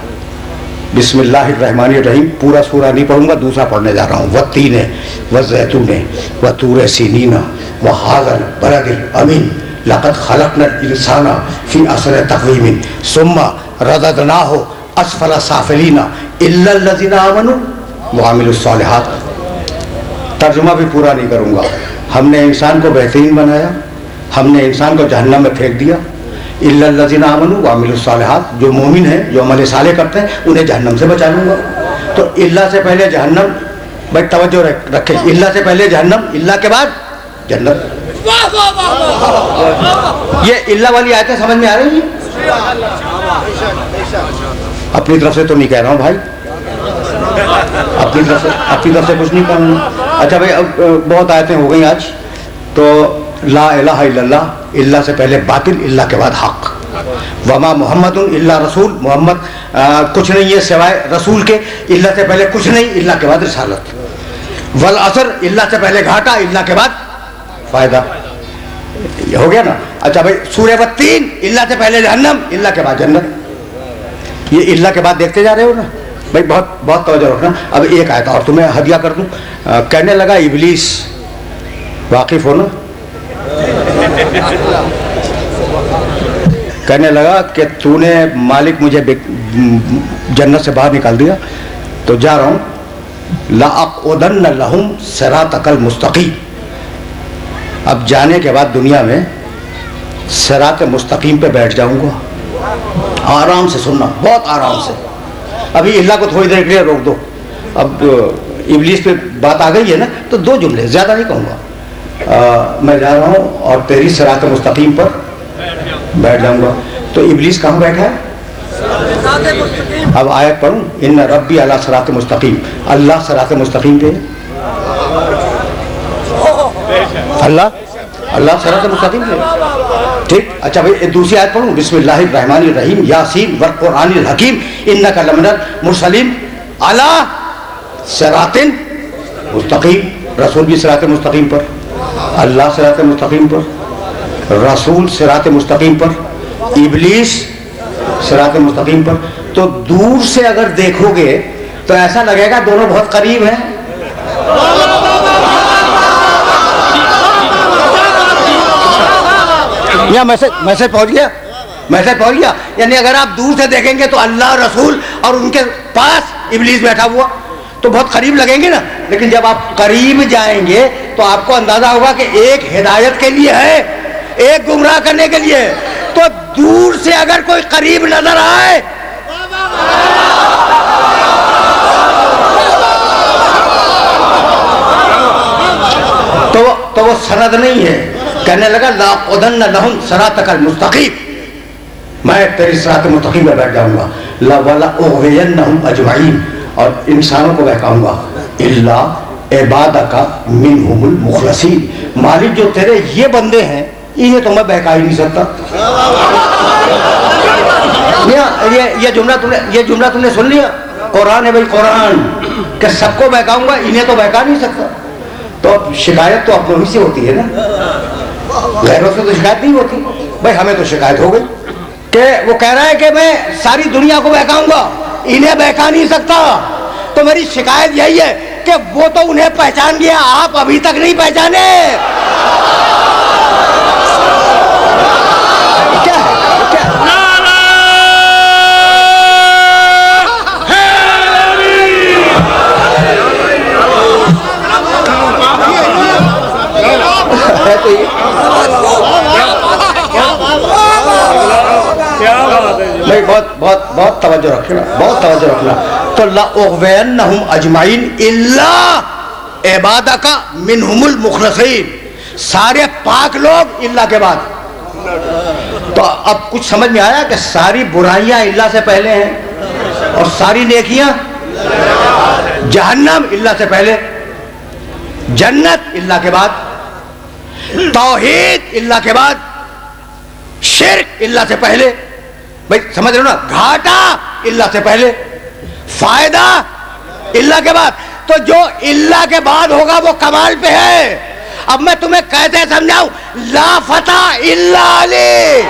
बिस्मिल्लाहिर्रहमानिर्रहीम, पूरा सूरा नहीं पढ़ूंगा, दूसरा पढ़ने जा रहा हूँ। वत्तीने व ज़ैतूने व तूरे सीनीना व हाज़ल बलदिल अमीन लक़द खलक़नल इंसाना फ़ी असर तक़वीमिन सुम्मा रददनाहु अस्फला साफ़िलीना इल्लल्लज़ीना आमनू व अमिलुस्सालिहात। तर्जुमा भी पूरा नहीं करूँगा। हमने इंसान को बेहतरीन बनाया, हमने इंसान को जहन्नम में फेंक दिया। इल्लल्लज़ीना आमनू व अमिलुस सालिहात, जो मोमिन हैं, जो अमल साले करते हैं, उन्हें जहन्नम से बचा लूँगा। तो इल्ला से पहले जहन्नम, भाई तवज्जो रखें, इल्ला से पहले जहन्नम, इल्ला के बाद जन्नत। ये इल्ला वाली आयतें समझ में आ रही हैं? अपनी तरफ से तो नहीं कह रहा हूँ भाई, अपनी तरफ से कुछ नहीं कह रहा हूँ। अच्छा भाई, अब बहुत आयतें हो गई आज। तो ला इलाहा इल्लल्लाह, इल्ला से पहले बातिल, इल्ला के बाद हक। वमा मुहम्मदुन इल्ला रसूल, मोहम्मद कुछ नहीं है सिवाय रसूल के, इल्ला से पहले कुछ नहीं, इल्ला के बाद रिसालत। वल असर, इल्ला से पहले घाटा, इल्ला के बाद फायदा। ये हो गया ना। अच्छा भाई, सूरह तीन, इल्ला से पहले जहन्नम, इल्ला के बाद जन्नत। ये इल्ला के बाद देखते जा रहे हो ना भाई, बहुत बहुत तवज्जो रखना। अब एक आयत और तुम्हें हदिया कर दूं। कहने लगा इब्लीस, वाकिफ हो ना, कहने लगा कि तूने मालिक मुझे जन्नत से बाहर निकाल दिया, तो जा रहा हूं। लाअक़उदन्न लहुम सिरातकल मुस्तक़ीम, अब जाने के बाद दुनिया में सिरात मुस्तकीम पे बैठ जाऊंगा। आराम से सुनना, बहुत आराम से। अभी इल्ला को थोड़ी देर के लिए रोक दो। अब इब्लीस पे बात आ गई है ना, तो दो जुमले, ज़्यादा नहीं कहूँगा। मैं जा रहा हूँ और तेरी सिरात मुस्तकीम पर बैठ जाऊंगा। तो इब्लीस कहाँ बैठा है? अब आयत पढ़ूँ, इन्ना रब्बी अला सिरात मुस्तकीम, अल्लाह सिरात मुस्तकीम पे, अल्लाह सिरात मुस्तकीम पे। ठीक। अच्छा भाई, एक दूसरी आयत पढ़ूँ, बिस्मिल्लाहिर रहमानिर रहीम, यासीन वल कुरआनिल हकीम, इन्नका लमिनल मुरसलीन अला सिरातिन मुस्तकीम। रसूल भी सिरात मुस्तकीम पर, अल्लाह सिरात मुस्तकीम पर, रसूल सिरात मुस्तकीम पर, इब्लीस सिरात मुस्तकीम पर। तो दूर से अगर देखोगे तो ऐसा लगेगा दोनों बहुत करीब हैं। या मैसेज पहुंच गया, मैसेज पहुंच गया। यानी अगर आप दूर से देखेंगे तो अल्लाह, रसूल और उनके पास इब्लीस बैठा हुआ, तो बहुत करीब लगेंगे ना। लेकिन जब आप करीब जाएंगे तो आपको अंदाजा होगा कि एक हिदायत के लिए है, एक गुमराह करने के लिए। तो दूर से अगर कोई करीब नजर आए तो वो सनद नहीं है। कहने लगा लाअक़उदन्न लहुम सिरातकल मुस्तकीम, मैं तेरी सिरात मुस्तकीम में बैठ जाऊंगा। लअग़वियन्नहुम अजमईन, और इंसानों को बहकाऊंगा, इल्ला इबादका मिनहुमुल मुखलसीन, मालिक जो तेरे ये बंदे हैं इन्हें तो मैं बहका ही नहीं सकता। ये जुमला तुमने सुन लिया, कुरान है भाई, कुरान कि सबको बहकाऊंगा, इन्हें तो बहका नहीं सकता। तो शिकायत तो अपनों ही से होती है ना, गैरों से तो शिकायत नहीं होती। भाई हमें तो शिकायत हो गई कि वो कह रहा है कि मैं सारी दुनिया को बहकाऊंगा, इन्हें बहका नहीं सकता। तो मेरी शिकायत यही है कि वो तो उन्हें पहचान गया, आप अभी तक नहीं पहचाने। क्या है? क्या है? तो भाई बहुत तवज्जो रखना, बहुत तवज्जो रखना। तो लाअग़वियन्नहुम अजमईन इल्ला इबादका मिनहुमुल मुखलसीन, सारे पाक लोग इल्ला के बाद। तो अब कुछ समझ में आया कि सारी बुराइयां इल्ला से पहले हैं और सारी नेकियां, जहन्नम इल्ला से पहले, जन्नत इल्ला के बाद, तौहीद इल्ला के बाद, शिर्क इल्ला से पहले। भाई समझ रहे हो ना, घाटा इल्ला से पहले, फायदा इल्ला के बाद। तो जो इल्ला के बाद होगा वो कमाल पे है। अब मैं तुम्हें कैसे समझाऊं, ला फता इल्ला अली।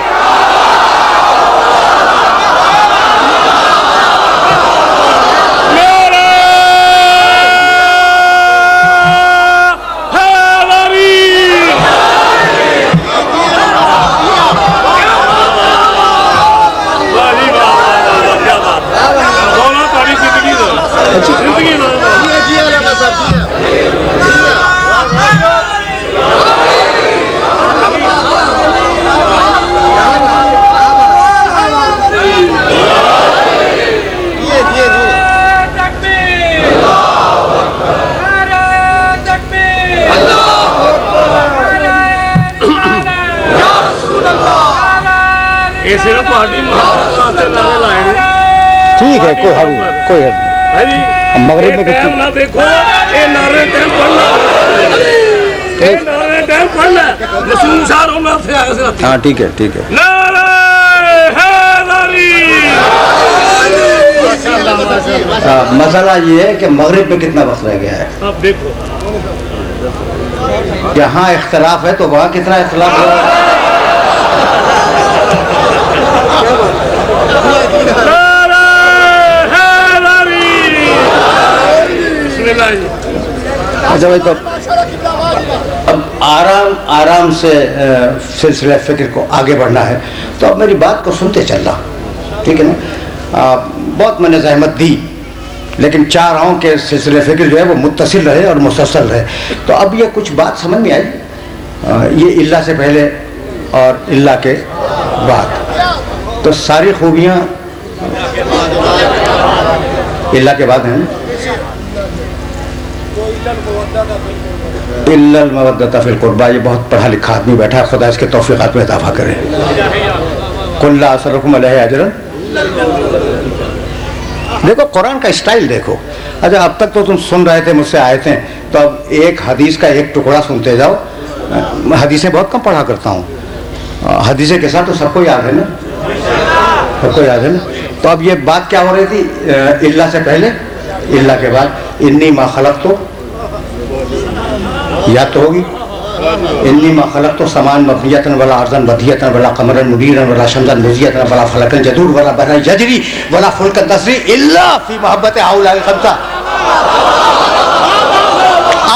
ਇਸੇ ਨੂੰ ਤੁਹਾਡੀ ਮਹਾਰਾਜ ਦੇ ਨਾਰੇ ਲਾਏ ਨੇ ठीक है, कोई हल कोई हल ਹੈ ਜੀ मगरिब में टाइम ना देखो ये नारे टाइम पढ़ना ये नारे टाइम पढ़ना रसूल साहब मैं आपसे आया से हाँ ठीक है नारे हैदरी मसला ये है कि मगरिब में कितना वक्त रह गया है। अब देखो यहाँ इख्तलाफ है तो वहाँ कितना इख्तलाफ है। अच्छा भाई, तो अब आराम से सिलसिला फिक्र को आगे बढ़ना है, तो अब मेरी बात को सुनते चलना, ठीक है ना। बहुत मैंने जहमत दी, लेकिन चाह रहा हूँ कि सिलसिला फिक्र जो है वो मुत्तसिल रहे और मुसलसल रहे। तो अब ये कुछ बात समझ में आई, ये इल्ला से पहले और इल्ला के बाद, तो सारी खूबियाँ इल्ला के बाद हैं। इल्लल मवद्दता फिल कुर्बा, ये बहुत पढ़ा लिखा आदमी बैठा है, खुदा इसके तौफीक़ात में इजाफा करे। कुल्ला असरुकुम अलैहि अजरन। देखो कुरान का स्टाइल देखो। अच्छा, अब तक तो तुम सुन रहे थे, मुझसे आए थे, तो अब एक हदीस का एक टुकड़ा सुनते जाओ। मैं हदीसें बहुत कम पढ़ा करता हूँ, हदीसें के साथ तो सबको याद है ना, सबको याद है ना। तो अब ये बात क्या हो रही थी, इल्ला से पहले इल्ला के बाद। इन्नी मा खलक तो याद तो होगी। इन्नी मा खलक तो समान मबनियतन वला अर्जन बदियतन वला कमरन मुनीरन वला शमसन मुजियतन वला फलकन जदूर वला बहरन यजरी वला फुल्कन तसरी इल्ला फी मोहब्बत हाउलाल खमसा।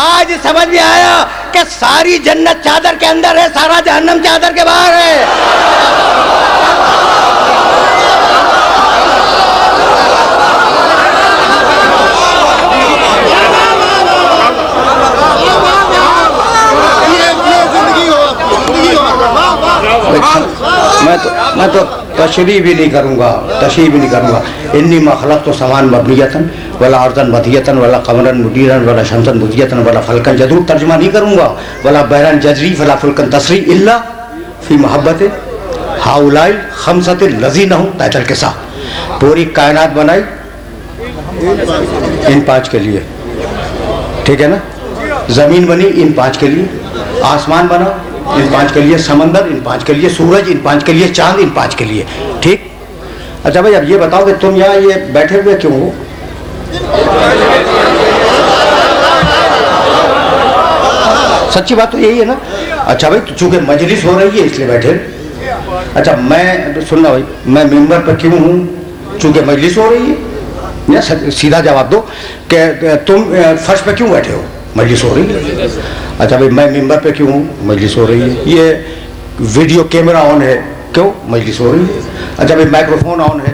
आज समझ में आया कि सारी जन्नत चादर के अंदर है, सारा जहन्नम चादर के बाहर है। मैं तो तशरीह भी नहीं करूँगा, इन्नी मखलक तो समान मबनियतन वला अर्जन बदियतन वला कमरन मुदीरन वला शमसन मुजियतन वला फलकन जदूर तर्जुमा नहीं करूँगा, वला बहरन जजरी वला फुल्कन तसरी इल्ला फी मोहब्बत हाउलाइल खमसत लज़ीनहुम तहतल किसा। पूरी कायनात बनाई इन 5 के लिए, ठीक है ना। ज़मीन बनी इन 5 के लिए, आसमान बना इन 5 के लिए, समंदर इन 5 के लिए, सूरज इन 5 के लिए, चांद इन 5 के लिए, ठीक। अच्छा भाई, अब ये बताओ कि तुम यहाँ ये बैठे हुए क्यों हो? सच्ची बात तो यही है ना। अच्छा भाई, चूंकि मजलिस हो रही है इसलिए बैठे। अच्छा, मैं सुनना भाई, मैं मिंबर पर क्यों हूँ? चूंकि मजलिस हो रही है। या सीधा जवाब दो कि तुम फर्श पे क्यों बैठे हो? मजलिस हो रही है। अच्छा भाई, मैं मिंबर पे क्यों हूँ? मजलिस हो रही है। ये वीडियो कैमरा ऑन है, क्यों? मजलिस हो रही है। अच्छा भाई, माइक्रोफोन ऑन है,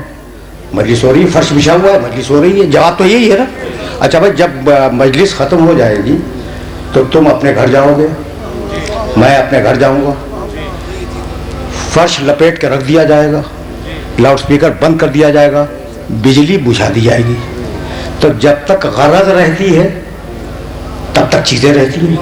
मजलिस हो रही है। फर्श बिछा हुआ है, मजलिस हो रही है। जवाब तो यही है ना। अच्छा भाई, जब मजलिस ख़त्म हो जाएगी तो तुम अपने घर जाओगे, मैं अपने घर जाऊँगा, फर्श लपेट के रख दिया जाएगा, लाउड स्पीकर बंद कर दिया जाएगा, बिजली बुझा दी जाएगी। तो जब तक गरज रहती है तब तक चीजें रहती हैं।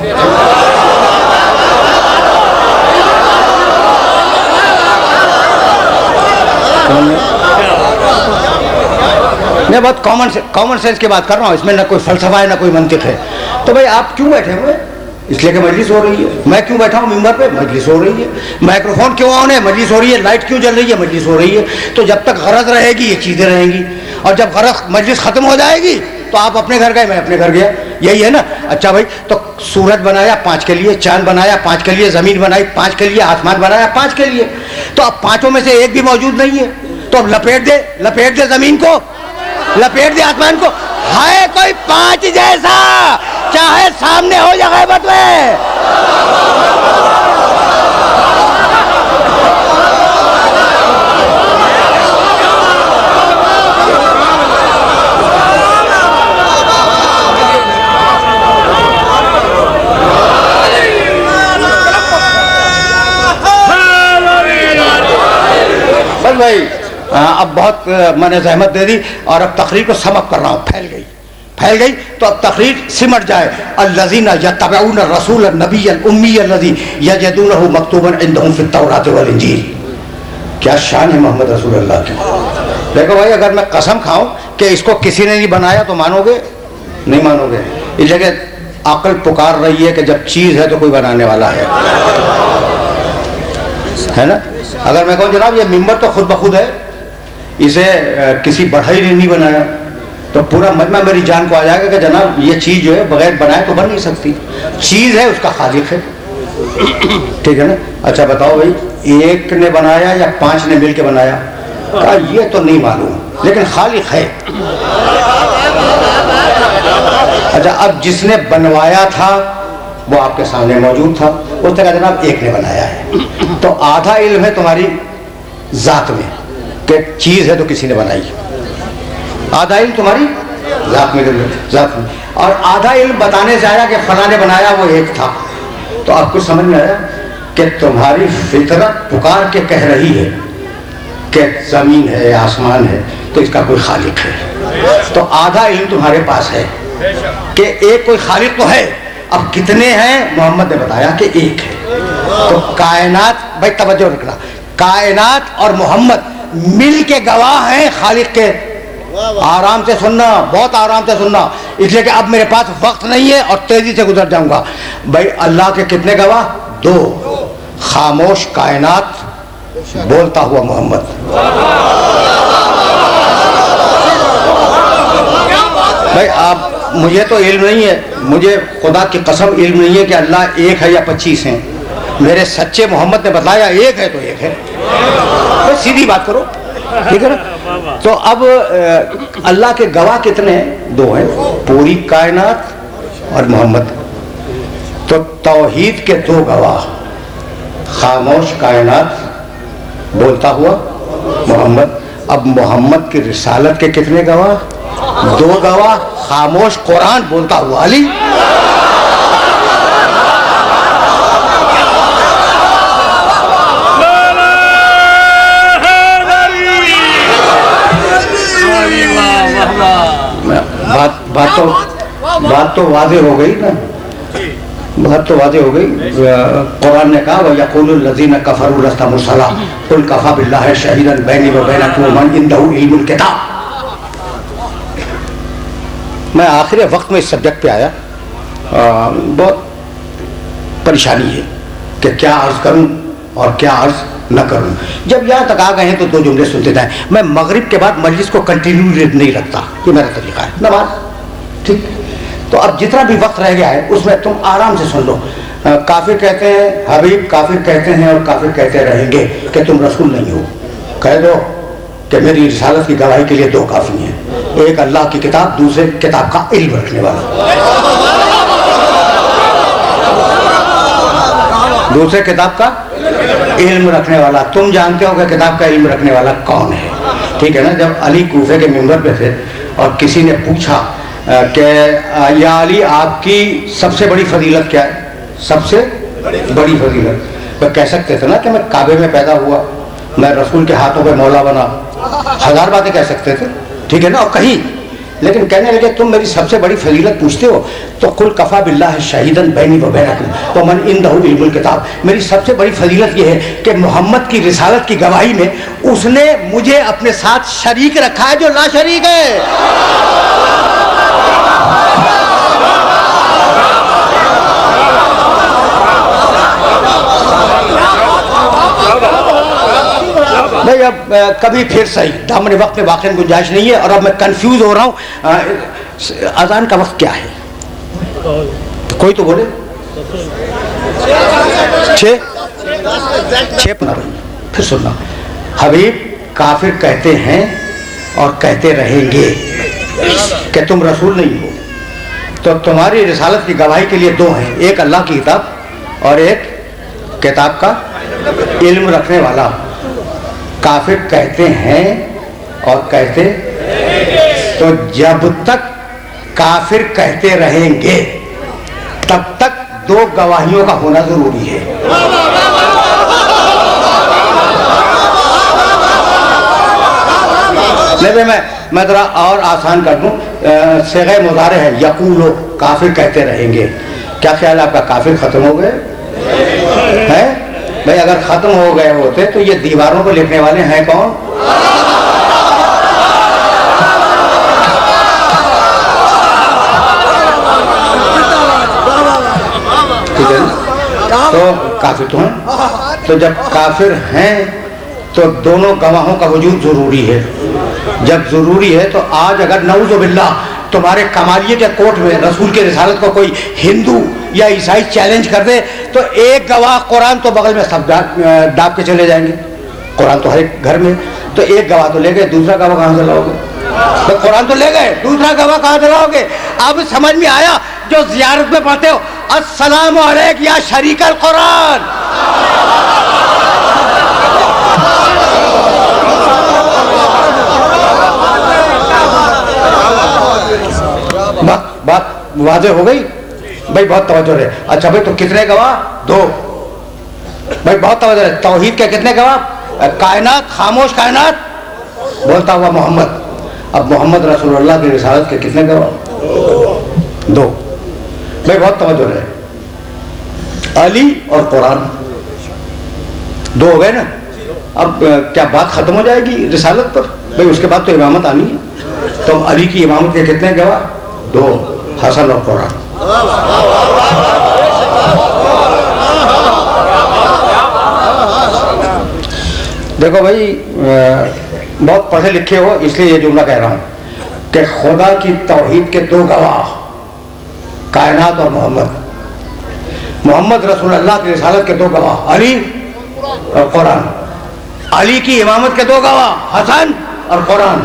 मैं बहुत कॉमन सेंस की बात कर रहा हूँ, इसमें ना कोई फलसफा है ना कोई मंतिक है। तो भाई आप क्यों बैठे हुए? इसलिए कि मजलिस हो रही है। मैं क्यों बैठा हूँ मिंबर पे? मजलिस हो रही है। माइक्रोफोन क्यों ऑन है? मजलिस हो रही है। लाइट क्यों जल रही है? मजलिस हो रही है। तो जब तक गरज रहेगी ये चीजें रहेंगी, और जब गरज मजलिस खत्म हो जाएगी तो आप अपने घर गए, मैं अपने घर गया, यही है ना। अच्छा भाई, तो सूरज बनाया 5 के लिए, चांद बनाया 5 के लिए, जमीन बनाई 5 के लिए, आसमान बनाया 5 के लिए। तो अब 5 में से एक भी मौजूद नहीं है, तो अब लपेट दे जमीन को, लपेट दे आसमान को। है कोई 5 जैसा, चाहे सामने हो या गैबत में। बस भाई, अब बहुत मैंने जहमत दे दी और अब तकरीर को समअप कर रहा हूँ। फैल गई तो अब तकरीर सिमट जाए। अल्लज़ीना यत्तबऊन रसूलन नबिय्यल उम्मिय्यल लज़ी यजिदूनहु मक्तूबन इंदहुम फित तौरात वल इंजील। क्या शान है मोहम्मद रसूलुल्लाह की। देखो भाई, अगर मैं कसम खाऊं कि इसको किसी ने नहीं बनाया तो मानोगे? नहीं मानोगे। इस जगह अक्ल पुकार रही है कि जब चीज़ है तो कोई बनाने वाला है ना। अगर मैं कहूँ जनाब ये मिंबर तो खुद ब खुद है, इसे किसी बढ़ई ने नहीं बनाया, तो पूरा मजमा मेरी जान को आ जाएगा कि जनाब ये चीज़ जो है बगैर बनाए तो बन नहीं सकती। चीज़ है, उसका खालिक है, ठीक है ना। अच्छा बताओ भाई, एक ने बनाया या 5 ने मिलकर बनाया? कहा ये तो नहीं मालूम, लेकिन खालिक है। अच्छा, अब जिसने बनवाया था वो आपके सामने मौजूद था, उसने कहा जनाब एक ने बनाया है। तो आधा इल्म है तुम्हारी जात में कि चीज़ है तो किसी ने बनाई, आधा इल्म तुम्हारी जात में, और आधा इल्म बताने से आया कि फलां ने बनाया, वो एक था। तो आपको समझ में आया कि तुम्हारी फितरत पुकार के कह रही है कि जमीन है, आसमान है, तो इसका कोई खालिक है। तो आधा इल्म तुम्हारे पास है कि एक कोई खालिक तो है। अब कितने हैं? मोहम्मद ने बताया कि एक है। तो कायनात, भाई तवज्जो रखना, कायनात और मोहम्मद मिल के गवाह हैं खालिक के। आराम से सुनना, बहुत आराम से सुनना, इसलिए कि अब मेरे पास वक्त नहीं है और तेजी से गुजर जाऊंगा। भाई अल्लाह के कितने गवाह? 2, खामोश कायनात, बोलता हुआ मोहम्मद। भाई आप, मुझे तो इल्म नहीं है, मुझे खुदा की कसम इल्म नहीं है कि अल्लाह एक है या 25 हैं। मेरे सच्चे मोहम्मद ने बताया एक है तो एक है, बस सीधी बात करो, ठीक है ना। तो अब अल्लाह के गवाह कितने हैं? 2 हैं, पूरी कायनात और मोहम्मद। तो तौहीद के 2 गवाह, खामोश कायनात, बोलता हुआ मोहम्मद। अब मोहम्मद की रिसालत के कितने गवाह? 2 गवाह, खामोश कुरान, बोलता हुआ अली। बात तो वाज़ेह हो गई ना, बात तो वाज़ेह हो गई। कुरान ने कहा वयक़ूलुल लज़ीना कफ़रू लस्ता मुरसला कुल कफ़ा बिल्लाहि शहीदन बैनी व बैनकुम व मन इंदहु इल्मुल किताब। मैं आखिरी वक्त में इस सब्जेक्ट पे आया, बहुत परेशानी है कि क्या अर्ज़ करूं और क्या अर्ज़ न करूं। जब यहाँ तक आ गए हैं तो 2 जुमले सुनते जाएं। मैं मगरिब के बाद मजलिस को कंटिन्यू नहीं रखता, ये मेरा तरीका है, नमाज, ठीक। तो अब जितना भी वक्त रह गया है उसमें तुम आराम से सुन लो। काफिर कहते हैं हबीब, काफिर कहते हैं और काफिर कहते रहेंगे कि तुम रसूल नहीं हो। कह दो कि मेरी रिसालत की गवाही के लिए 2 काफी हैं, एक अल्लाह की किताब, दूसरे किताब का इल्म रखने वाला। दूसरे किताब का इल्म रखने वाला। तुम जानते हो कि किताब का इल्म रखने वाला कौन है, ठीक है ना। जब अली कूफे के मिंबर पे थे और किसी ने पूछा कि या अली आपकी सबसे बड़ी फजीलत क्या है? सबसे बड़ी फजीलत, तो कह सकते थे ना कि मैं काबे में पैदा हुआ, मैं रसूल के हाथों पे मौला बना, 1000 बातें कह सकते थे, ठीक है ना। और कहीं, लेकिन कहने लगे तुम मेरी सबसे बड़ी फजीलत पूछते हो तो कुल कफ़ा बिल्लाहि शहीदन बैनी व बैनकुम व मन इंदहु इल्मुल किताब। मेरी सबसे बड़ी फजीलत यह है कि मोहम्मद की रिसालत की गवाही में उसने मुझे अपने साथ शरीक रखा है जो ला शरीक है। भाई अब कभी फिर सही, दामन वक्त में वाकई गुंजाइश नहीं है और अब मैं कंफ्यूज हो रहा हूँ। अजान का वक्त क्या है? कोई तो बोले 6। फिर सुनना, हबीब काफिर कहते हैं और कहते रहेंगे कि तुम रसूल नहीं हो, तो तुम्हारी रिसालत की गवाही के लिए 2 हैं, एक अल्लाह की किताब और एक किताब का इल्म रखने वाला। काफिर कहते हैं और कहते, तो जब तक काफिर कहते रहेंगे तब तक 2 गवाहियों का होना जरूरी है। नहीं, मैं जरा और आसान कर दूं, सेग़े मुज़ारे है, यक़ूलो, काफिर कहते रहेंगे। क्या ख्याल है आपका? काफिर खत्म हो गए हैं? भाई अगर खत्म हो गए होते तो ये दीवारों पर लिखने वाले हैं कौन? ठीक है, तो काफिर तो हैं। तो जब काफिर हैं तो दोनों गवाहों का वजूद जरूरी है। जब जरूरी है तो आज अगर नऊजुबिल्लाह तुम्हारे कमालिये के कोर्ट में रसूल के रिसालत को कोई हिंदू या ईसाई चैलेंज कर दे तो एक गवाह कुरान तो बगल में सब दाब के चले जाएंगे। कुरान तो हर एक घर में, तो एक गवाह तो ले गए, दूसरा गवाह कहाँ से लाओगे? तो कुरान तो ले गए, दूसरा गवाह कहाँ से लाओगे? अब समझ में आया जो जियारत में पढ़ते हो अस्सलाम अलैक या शरीकल कुरान। बात वाज़ेह हो गई भाई, बहुत तवज्जो है। अच्छा भाई, तो कितने गवाह? 2 भाई, बहुत तवज्जो है। तौहीद के कितने गवाह? कायनात, खामोश कायनात, बोलता हुआ मोहम्मद। अब मोहम्मद रसूलुल्लाह की रिसालत के कितने गवाह? 2 भाई, बहुत तवज्जो है। अली और कुरान 2 हो गए ना। अब क्या बात खत्म हो जाएगी रिसालत पर? भाई उसके बाद तो इमामत आनी है। तो अली की इमामत के कितने गवाह? 2, हसन और कुरान। देखो भाई, बहुत पढ़े लिखे हो इसलिए ये जुमला कह रहा हूं कि खुदा की तौहीद के 2 गवाह कायनात और मोहम्मद। मोहम्मद रसूलुल्लाह की रिसालत के 2 गवाह अली और कुरान। अली की इमामत के 2 गवाह हसन और कुरान।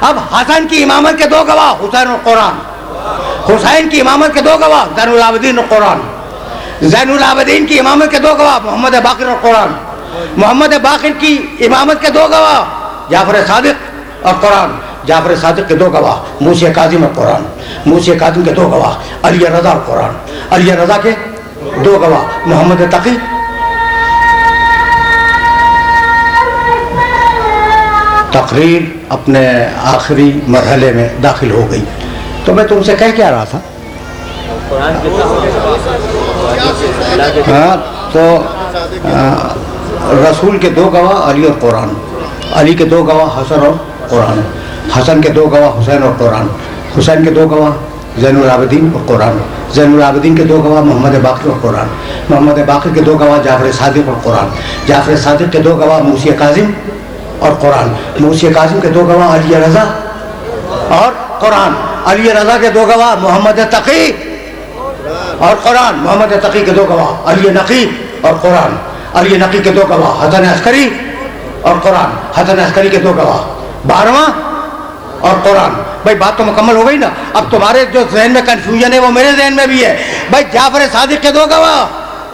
अब हसन की इमामत के 2 गवाह हुसैन और कुरान। हुसैन की इमामत के 2 गवाह ज़ैनुल आबिदीन और कुरान। ज़ैनुल आबिदीन की इमामत के 2 गवाह मोहम्मद बाकिर और कुरान। मोहम्मद बाकिर की इमामत के 2 गवाह जाफर सादिक और कुरान। जाफर सादिक के 2 गवाह मूसा काज़िम और कुरान। मूसा काज़िम के 2 गवाह अली रज़ा और कुरान। अली रज़ा के 2 गवाह मोहम्मद तकी। तकरीर अपने आखिरी मरहले में दाखिल हो गई। तो मैं तुमसे कह क्या रहा था? हाँ, तो रसूल के 2 गवाह अली और कुरान। अली के 2 गवाह हसन और कुरान। हसन के 2 गवाह हुसैन और कुरान। हुसैन के 2 गवाह ज़ैनुल आबिदीन और कुरान। ज़ैनुल आबिदीन के 2 गवाह मोहम्मद बाकिर और कुरान। मोहम्मद बाकिर के 2 गवाह जाफर सादिक और कुरान। जाफर सादिक के 2 गवाह मूसा काज़िम और कुरान। मूसा काज़िम के 2 गवाह अली रज़ा और कुरान। अली रज़ा के 2 गवाह मोहम्मद तकी और कुरान। मोहम्मद तकी के 2 गवाह अली नकी और कुरान। अली नकी के 2 गवाह हसन अस्करी और कुरान। हसन अस्करी के 2 गवाह 12वां और कुरान। भाई बात तो मुकम्मल हो गई ना। अब तुम्हारे जो जहन में कंफ्यूजन है वो मेरे जहन में भी है। भाई जाफर सादिक के 2 गवाह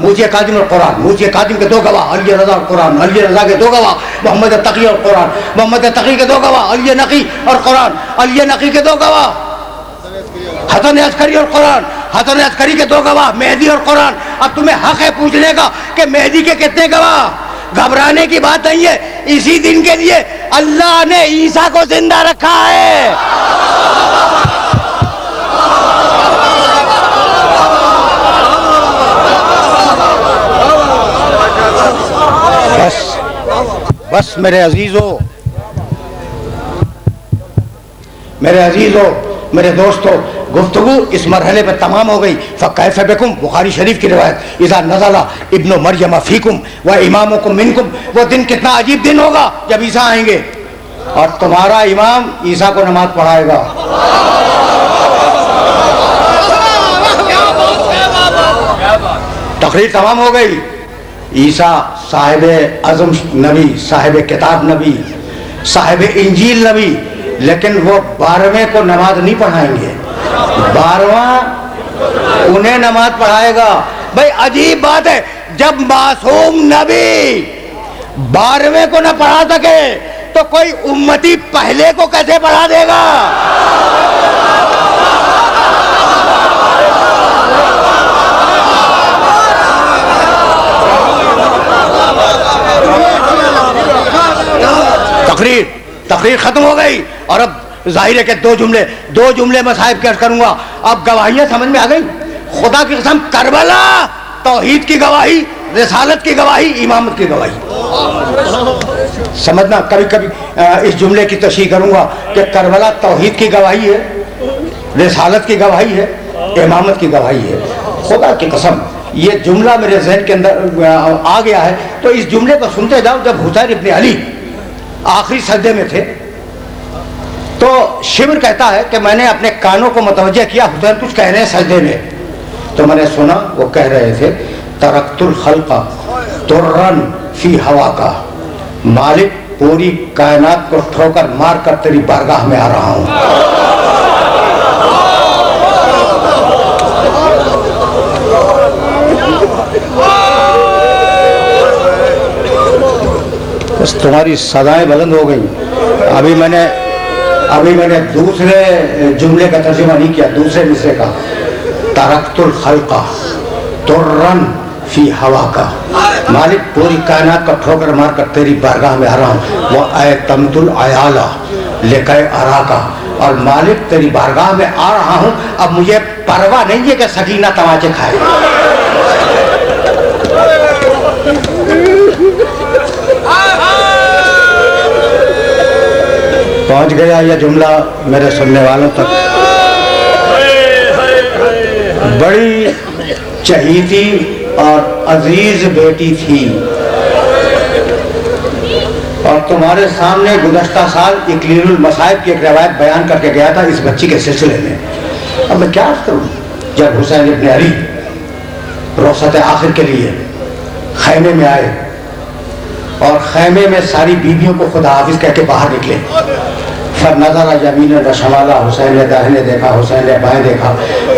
मूसा काज़िम और कुरान। मूसा काज़िम के 2 गवाह अली रज़ा और कुरान। अली रज़ा के 2 गवाह मोहम्मद तकी और कुरान। मोहम्मद तकी के 2 गवाह अली नकी और कुरान। अली नकी के 2 गवाह हसन अस्करी और कुरान। हसन अस्करी के 2 गवाह मेहदी और कुरान। अब तुम्हें हक है पूछने का कि मेहदी के कितने गवाह? घबराने की बात नहीं है। इसी दिन के लिए अल्लाह ने ईसा को जिंदा रखा है। बस मेरे अजीजों, मेरे दोस्तों, गुफ्तगू इस मरहले पर तमाम हो गई। फ़कैफ़ बिकुम, बुखारी शरीफ की रिवायत। इज़ा नज़ला इब्नु मरियम फ़ीकुम व इमामुकुम मिनकुम। वो दिन कितना अजीब दिन होगा जब ईसा आएंगे और तुम्हारा इमाम ईसा को नमाज पढ़ाएगा। तकरीर तमाम हो गई। ईसा साहिब अज़म नबी, साहिब किताब नबी, साहिब इंजील नबी, लेकिन वो 12वें को नमाज नहीं पढ़ाएंगे। 12वां उन्हें नमाज पढ़ाएगा। भाई अजीब बात है, जब मासूम नबी 12वें को न पढ़ा सके तो कोई उम्मती पहले को कैसे पढ़ा देगा? तकरीर खत्म हो गई और अब जाहिर है कि 2 जुमले मैं साहिब के अर्ज करूंगा। अब गवाहियां समझ में आ गई। खुदा की कसम, करबला तौहीद की गवाही, रिसालत की गवाही, इमामत की गवाही। समझना, कभी कभी इस जुमले की तशरीह करूंगा कि करबला तौहीद की गवाही है, रिसालत की गवाही है, इमामत की गवाही है। खुदा की कसम ये जुमला मेरे जहन के अंदर आ गया है, तो इस जुमले को सुनते जाओ। जब हुसैन इब्ने अली आखिरी सजदे में थे तो शिब्र कहता है कि मैंने अपने कानों को मुतवज्जह किया, हुसैन कुछ कह रहे हैं सजदे में, तो मैंने सुना वो कह रहे थे तरक्तुल खल्का तुर्रन फी हवा का, मालिक पूरी कायनात को ठोकर मार कर तेरी बारगाह में आ रहा हूं। बस तुम्हारी सदाएं बुलंद हो गई। अभी मैंने दूसरे जुमले का तर्जुमा नहीं किया, दूसरे मिसरे का, तरक्तुल खल्का तुर्रन फी हवा का, मालिक पूरी कायनात का ठोकर मार कर तेरी बारगाह में आ रहा हूँ। वो आए तमतुल आयाला लेकर आरा का, और मालिक तेरी बारगाह में आ रहा हूँ। अब मुझे परवाह नहीं है कि सकीना तमाचे खाए। पहुंच गया यह जुमला मेरे सुनने वालों तक। बड़ी चहीती और अजीज बेटी थी, और तुम्हारे सामने गुज़श्ता साल इकलीरुल मसाइब की एक रवायत बयान करके गया था इस बच्ची के सिलसिले में। अब मैं क्या अर्ज करूं, जब हुसैन इब्ने अली रोसत आखिर के लिए खैमे में आए और खैमे में सारी बीवियों को खुदा हाफिज कह के बाहर निकले, फिर नजरा यमीन व शमाला, हुसैन ने दाहिने देखा, हुसैन ने बाएं देखा,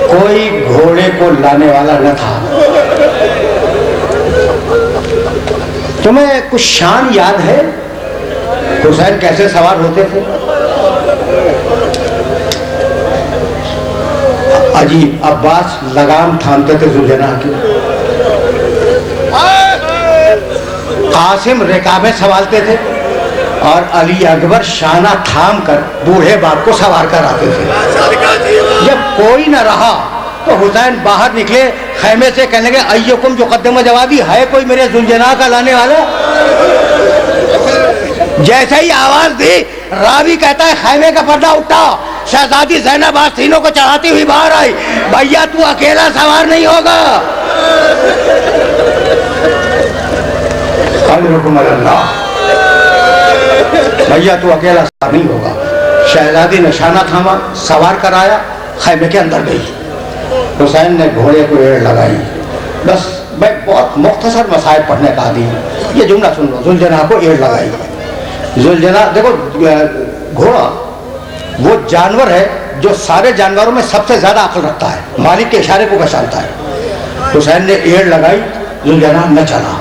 कोई घोड़े को लाने वाला न था। तुम्हें कुछ शान याद है हुसैन कैसे सवार होते थे? अजीब, अब्बास लगाम थामते थे जुलजना की, कासिम रिकाबें संभालते थे, और अली अकबर शाना थाम कर बूढ़े बाप को सवार कर आते थे। जब कोई न रहा तो हुसैन बाहर निकले खैमे से, कहने लगे अय्युकुम जो कद्दम जवाबी, है कोई मेरे जुलजना का लाने वाला? जैसे ही आवाज दी, रावी कहता है खैमे का पर्दा उठा, शहजादी ज़ैनब आस्तीनों को चढ़ाती हुई बाहर आई। भैया तू अकेला सवार नहीं होगा, भैया तू अकेला सवार नहीं होगा। शहजादी ने शाना थामा, सवार कराया, खैमे के अंदर गई। हुसैन ने घोड़े को एड़ लगाई। बस मैं बहुत मुख्तसर मसाइब पढ़ने का आदी हूँ, ये जुमला सुन लो। जुलजना को एड़ लगाई। जुलजना, देखो घोड़ा वो जानवर है जो सारे जानवरों में सबसे ज्यादा अक्ल रखता है, मालिक के इशारे को पहचानता है। हुसैन ने एड़ लगाई, जुलजना न चला।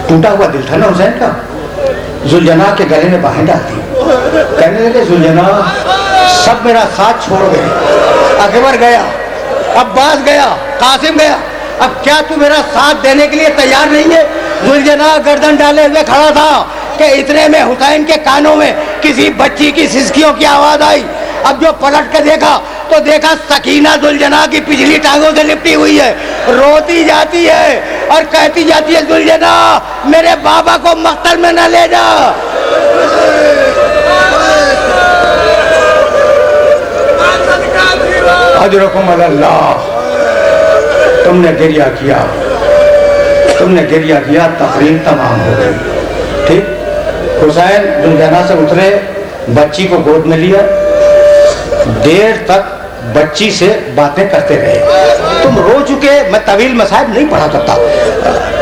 टूटा हुआ दिल था ना हुसैन का। जुलजना के गले में बाहें डालती, कहने लगे जुलजना सब मेरा साथ छोड़ गए, अकबर गया, अब्बास गया, कासिम गया, अब क्या तू मेरा साथ देने के लिए तैयार नहीं है? जुलजना गर्दन डाले हुए खड़ा था कि इतने में हुसैन के कानों में किसी बच्ची की सिसकियों की आवाज आई। अब जो पलट के देखा तो देखा सकीना जुलजना की पिछली टांगों से लिपटी हुई है, रोती जाती है और कहती जाती है जुलजना मेरे बाबा को मक्तल में न ले जा। अजरकुम अल्लाह, तुमने गिरिया किया, तकरीर तमाम हो गई। ठीक, हुसैन जुलजना से उतरे, बच्ची को गोद में लिया, देर तक बच्ची से बातें करते रहे। तुम रो चुके, मैं तवील मसाइब नहीं पढ़ा सकता,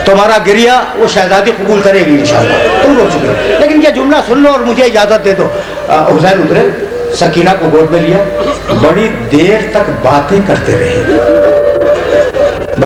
तुम्हारा गिरिया वो शहजादी कबूल करेगी इंशाअल्लाह। तुम रो चुके, लेकिन ये जुमला सुन लो और मुझे इजाजत दे दो। हुसैन उतरे, सकीना को गोद में लिया, बड़ी देर तक बातें करते रहे।